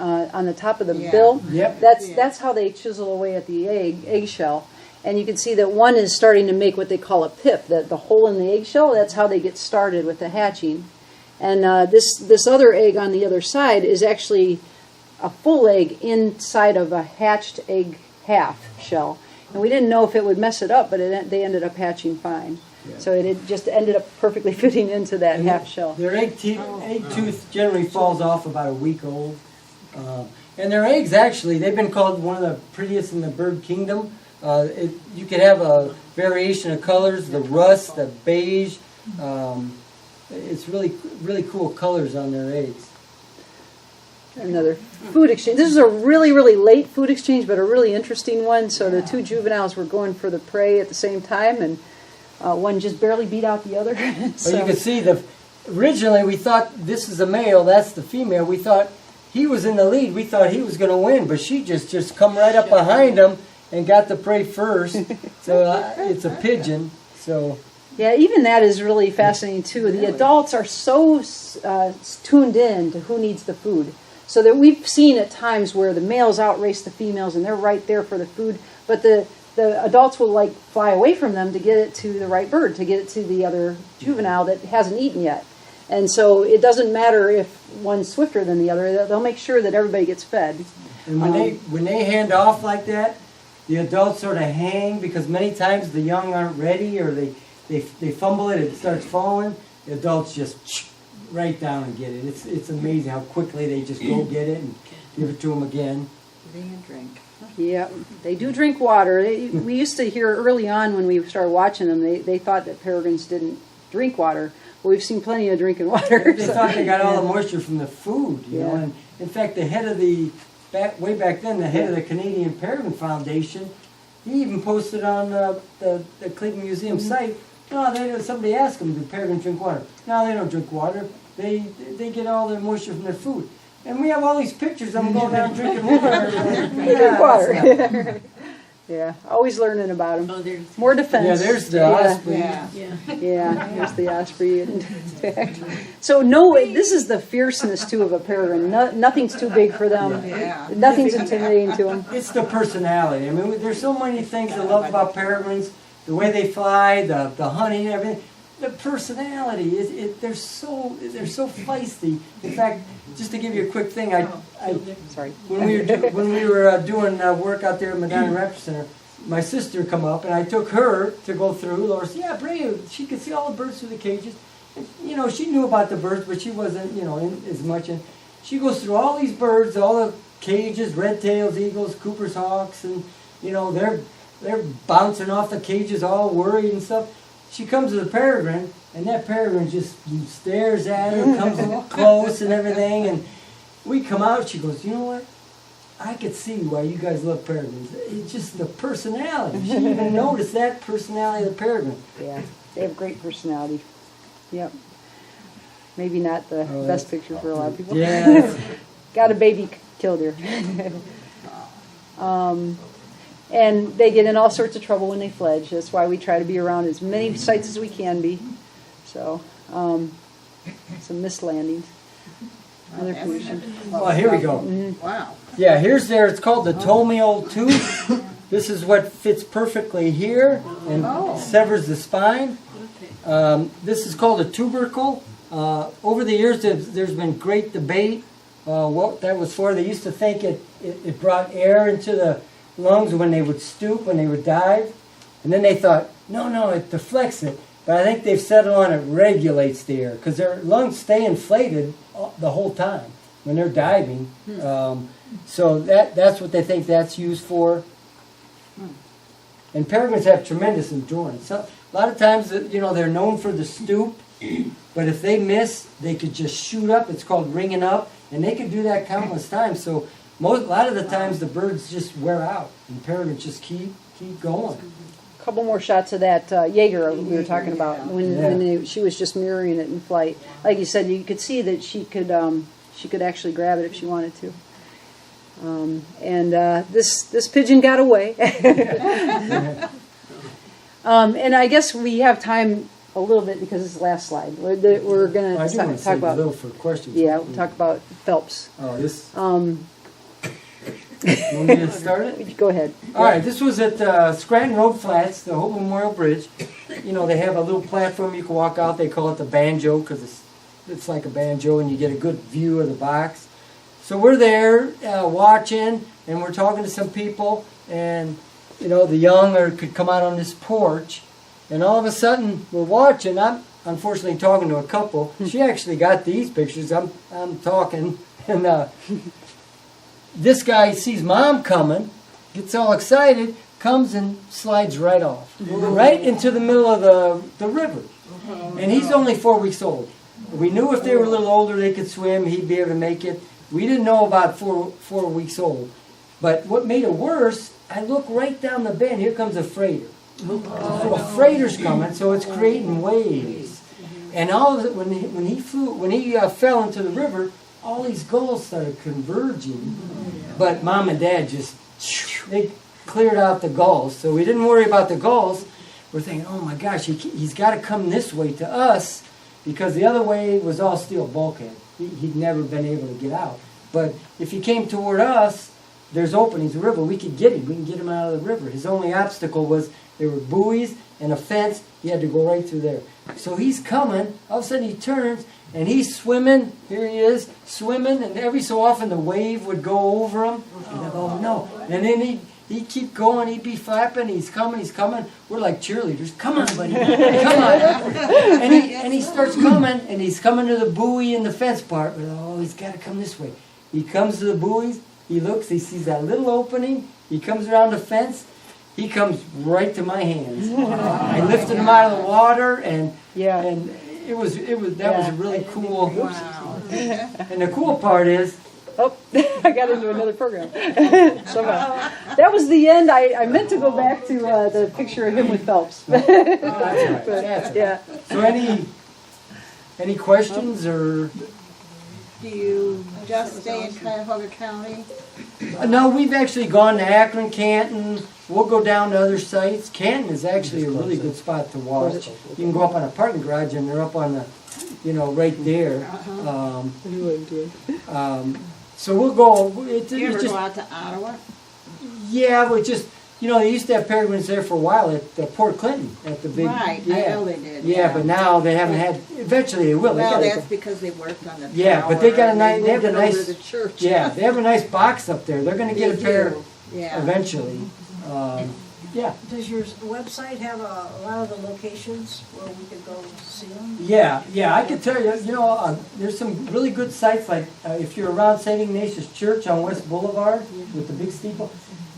the top of the Yeah. bill. Yep. That's how they chisel away at the eggshell. And you can see that one is starting to make what they call a pip, the hole in the eggshell. That's how they get started with the hatching. And this other egg on the other side is actually a full egg inside of a hatched egg half shell. And we didn't know if it would mess it up, but they ended up hatching fine. Yeah. So it just ended up perfectly fitting into that half shell. Their egg tooth generally falls off about a week old. And their eggs, actually, they've been called one of the prettiest in the bird kingdom. You could have a variation of colors, the rust, the beige. It's really, really cool colors on their eggs. Another food exchange. This is a really, really late food exchange, but a really interesting one. So the two juveniles were going for the prey at the same time, and one just barely beat out the other. So, Well, you can see originally we thought this is a male, that's the female. We thought he was in the lead. We thought he was going to win, but she just come right up behind him and got the prey first. So it's a pigeon. So yeah, even that is really fascinating too. The adults are so tuned in to who needs the food. So that we've seen at times where the males outrace the females and they're right there for the food, but the adults will like fly away from them to get it to the right bird, to get it to the other juvenile that hasn't eaten yet. And so it doesn't matter if one's swifter than the other, they'll make sure that everybody gets fed. and when they hand off like that, the adults sort of hang because many times the young aren't ready or they fumble it, it starts falling. The adults just right down and get it. It's amazing how quickly they just go get it and give it to them again. Drink. Yeah, they do drink water. We used to hear early on when we started watching them, they thought that peregrines didn't drink water. Well, we've seen plenty of drinking water. They thought they got all the moisture from the food, you know. Yeah. And in fact, the head of way back then, the head of the Canadian Peregrine Foundation, he even posted on the Cleveland Museum site. No, somebody asked him, do peregrines drink water? No, they don't drink water. They get all their moisture from their food. And we have all these pictures of them going down drinking water. They drink water. Yeah, always learning about them. Oh, there's, More defense. Yeah, there's the osprey. Yeah. yeah. Yeah, here's the osprey. So this is the fierceness too of a peregrine. Nothing's too big for them. Yeah. Nothing's intimidating to them. It's the personality. I mean, there's so many things I love about peregrines. The way they fly, the hunting, everything. The personality they're so feisty. In fact, just to give you a quick thing, Sorry. when we were doing work out there at Medina Raptor Center, my sister come up and I took her to go through. Laura said, "Yeah, Brea, she could see all the birds through the cages." And, you know, she knew about the birds, but she wasn't, in as much. And she goes through all these birds, all the cages, red tails, eagles, Cooper's hawks, and they're bouncing off the cages, all worried and stuff. She comes to the peregrine, and that peregrine just stares at her, comes close and everything. And we come out, she goes, "You know what? I could see why you guys love peregrines. It's just the personality." She even noticed that personality of the peregrine. Yeah, they have great personality. Yep. Maybe not the best picture for a lot of people. Yeah. Got a baby killdeer. And they get in all sorts of trouble when they fledge. That's why we try to be around as many sites as we can be. So, some missed landings. Other pollution. Well, here we go. Wow. Yeah, here's there. It's called the tomial tooth. This is what fits perfectly here and severs the spine. This is called a tubercle. Over the years, there's been great debate what that was for. They used to think it brought air into the lungs when they would stoop, when they would dive. And then they thought, no, it deflects it. But I think they've settled on it regulates the air because their lungs stay inflated the whole time when they're diving. So that's what they think that's used for. And peregrines have tremendous endurance. So a lot of times, they're known for the stoop, but if they miss, they could just shoot up. It's called ringing up, and they could do that countless times. So a lot of the times, the birds just wear out, and peregrines just keep going. A couple more shots of that Jaeger we were talking about when she was just mirroring it in flight. Like you said, you could see that she could actually grab it if she wanted to. And this pigeon got away. And I guess we have time a little bit because it's the last slide. We're going I to do want to talk save a about little for questions. we'll talk about Phelps. Oh, this. You want me to start it? Go ahead. All right, this was at Scranton Road Flats, the Hope Memorial Bridge. They have a little platform you can walk out. They call it the banjo because it's like a banjo, and you get a good view of the box. So we're there watching, and we're talking to some people, and the young could come out on this porch, and all of a sudden we're watching. I'm unfortunately talking to a couple. She actually got these pictures. I'm talking, and this guy sees Mom coming, gets all excited, comes and slides right off, right into the middle of the river, and he's only 4 weeks old. We knew if they were a little older they could swim, he'd be able to make it. We didn't know about four weeks old. But what made it worse, I look right down the bend. Here comes a freighter. So a freighter's coming, so it's creating waves. And all of it, when he fell into the river, all these gulls started converging. But Mom and Dad they cleared out the gulls. So we didn't worry about the gulls. We're thinking, oh my gosh, he's got to come this way to us because the other way was all steel bulkhead. He'd never been able to get out. But if he came toward us, there's openings in the river. We could get him. We can get him out of the river. His only obstacle was there were buoys and a fence. He had to go right through there. So he's coming. All of a sudden he turns and he's swimming. Here he is, swimming. And every so often the wave would go over him. And I'd go, oh no. And then he'd keep going. He'd be flapping. He's coming. He's coming. We're like cheerleaders. Come on, buddy. Come on. And he starts coming. And he's coming to the buoy and the fence part. Oh, he's got to come this way. He comes to the buoys. He looks. He sees that little opening. He comes around the fence. He comes right to my hands. I lifted him out of the water, and that was really cool. Wow. And the cool part is, I got into another program. Somehow. That was the end. I meant to go back to the picture of him with Phelps. that's right. That's Yeah. So any questions or? Do you just stay in Cuyahoga County? No, we've actually gone to Akron, Canton. We'll go down to other sites. Canton is actually a really good spot to watch. You can go up on a parking garage and they're up on the, right there. So we'll go. Do you ever go out to Ottawa? Yeah, we just, they used to have peregrines there for a while at Port Clinton at the big. Right, I know they did. Yeah, but now they haven't had. Eventually they will. Well, that's because they worked on the tower. Yeah, but they got a nice. They have a over nice. to the church. Yeah, they have a nice box up there. They're going to get a pair Yeah. eventually. Yeah. Does your website have a lot of the locations where we could go see them? Yeah, I could tell you, there's some really good sites, like if you're around St. Ignatius Church on West Boulevard with the big steeple,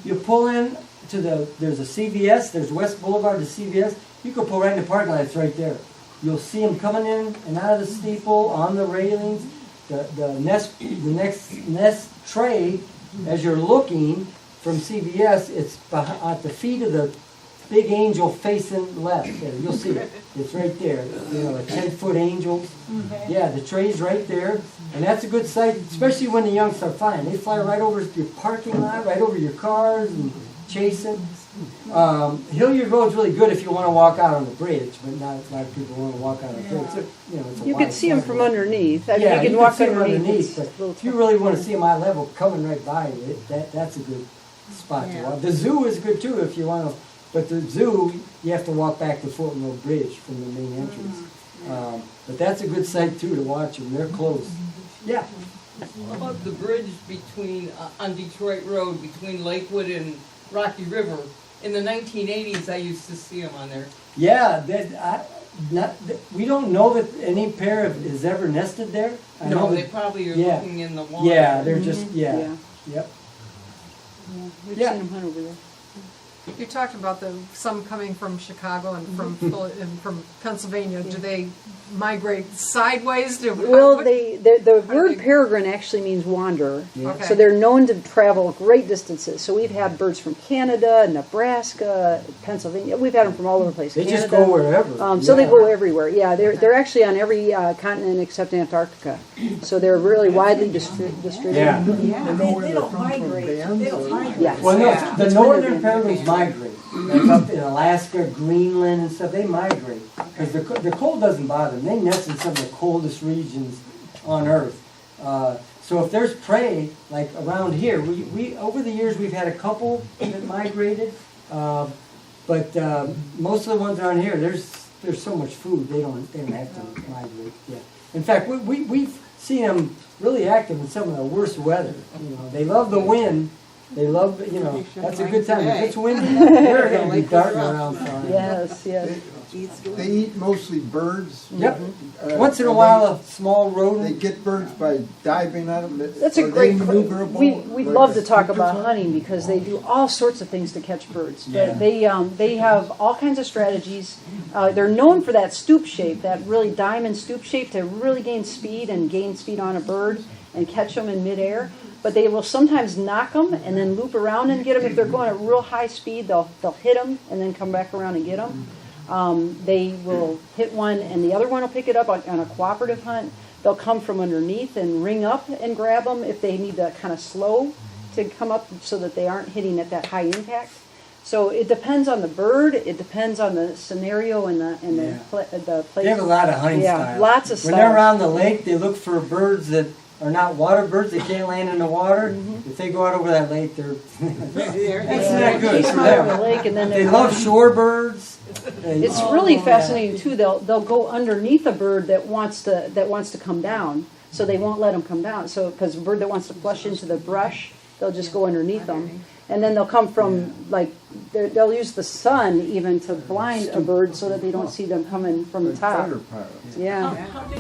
you pull in to there's a CVS, there's West Boulevard to CVS, you can pull right in the parking lot, it's right there. You'll see them coming in and out of the steeple, on the railings, the next nest tray, as you're looking from CVS, it's at the feet of the big angel facing left. There, you'll see it. It's right there. A 10-foot angel. Okay. Yeah, the tray's right there. And that's a good sight, especially when the young start flying. They fly right over your parking lot, right over your cars. And chasing. Hilliard Road's really good if you want to walk out on the bridge, but not a lot of people want to walk out on the bridge. It's a You wide could see them from sidewalk. underneath. I mean, Yeah, you can walk see 'em underneath. but It's a little if you really want to see them eye level coming right by you, that's a good spot to Yeah. walk. The zoo is good too if you want to, but the zoo, you have to walk back to Fulton Road Bridge from the main entrance. But that's a good site too to watch them. They're close. Yeah. How about the bridge between, on Detroit Road, between Lakewood and Rocky River? In the 1980s, I used to see them on there. Yeah, we don't know that any pair has ever nested there. I know No, they that- probably are yeah. looking in the water. Yeah, they're just, Yeah. yep. Yeah, we've Yeah. seen them hunt over there. You talked about some coming from Chicago and from Pennsylvania. Do they migrate sideways? Well, the word they- peregrine actually means wanderer. Okay. So they're known to travel great distances. So we've had birds from Canada, Nebraska, Pennsylvania. We've had them from all over the place. They Canada. just go wherever. So they Yeah. go everywhere. Yeah, they're actually on every continent except Antarctica. So they're really widely distributed. Yeah. They don't migrate, they don't migrate. Yes. Well, no, Yeah. the It's when northern they're peregrines migrate. Like up in Alaska, Greenland and stuff, they migrate. Because the cold doesn't bother them. They nest in some of the coldest regions on Earth. So if there's prey, like around here, we over the years we've had a couple that migrated. But most of the ones around here, there's so much food, they don't have to migrate. Yeah. In fact, we've seen them really active in some of the worst weather. You know, they love the wind. They love, that's a good time. If it's windy, they're going to be darting around fine. Yes, yes. They eat mostly birds. Yep. Uh, Once in a and while, a small They rodent. get birds by diving on them. That's a Are great. they maneuverable? We'd like love a to talk sneaker about hunt? hunting because they do all sorts of things to catch birds. Yeah. But they have all kinds of strategies. They're known for that stoop shape, that really diamond stoop shape, to really gain speed on a bird and catch them in midair. But they will sometimes knock them and then loop around and get them. If they're going at real high speed, they'll hit them and then come back around and get them. They will hit one and the other one will pick it up on a cooperative hunt. They'll come from underneath and ring up and grab them if they need to kind of slow to come up so that they aren't hitting at that high impact. So it depends on the bird. It depends on the scenario and the place. They have a lot of hunting Yeah, styles. lots of When they're styles. around the lake, they look for birds that are not water birds. They can't land in the water. If they go out over that lake, they're that's not good Keep for them out of the them. lake and then They they're- love shore birds. It's really fascinating too. They'll go underneath a bird that wants to come down, so they won't let them come down. So because a bird that wants to flush into the brush, they'll just go underneath them, and then they'll come from they'll use the sun even to blind a bird so that they don't see them coming from the top. Fighter pilots. Yeah. How big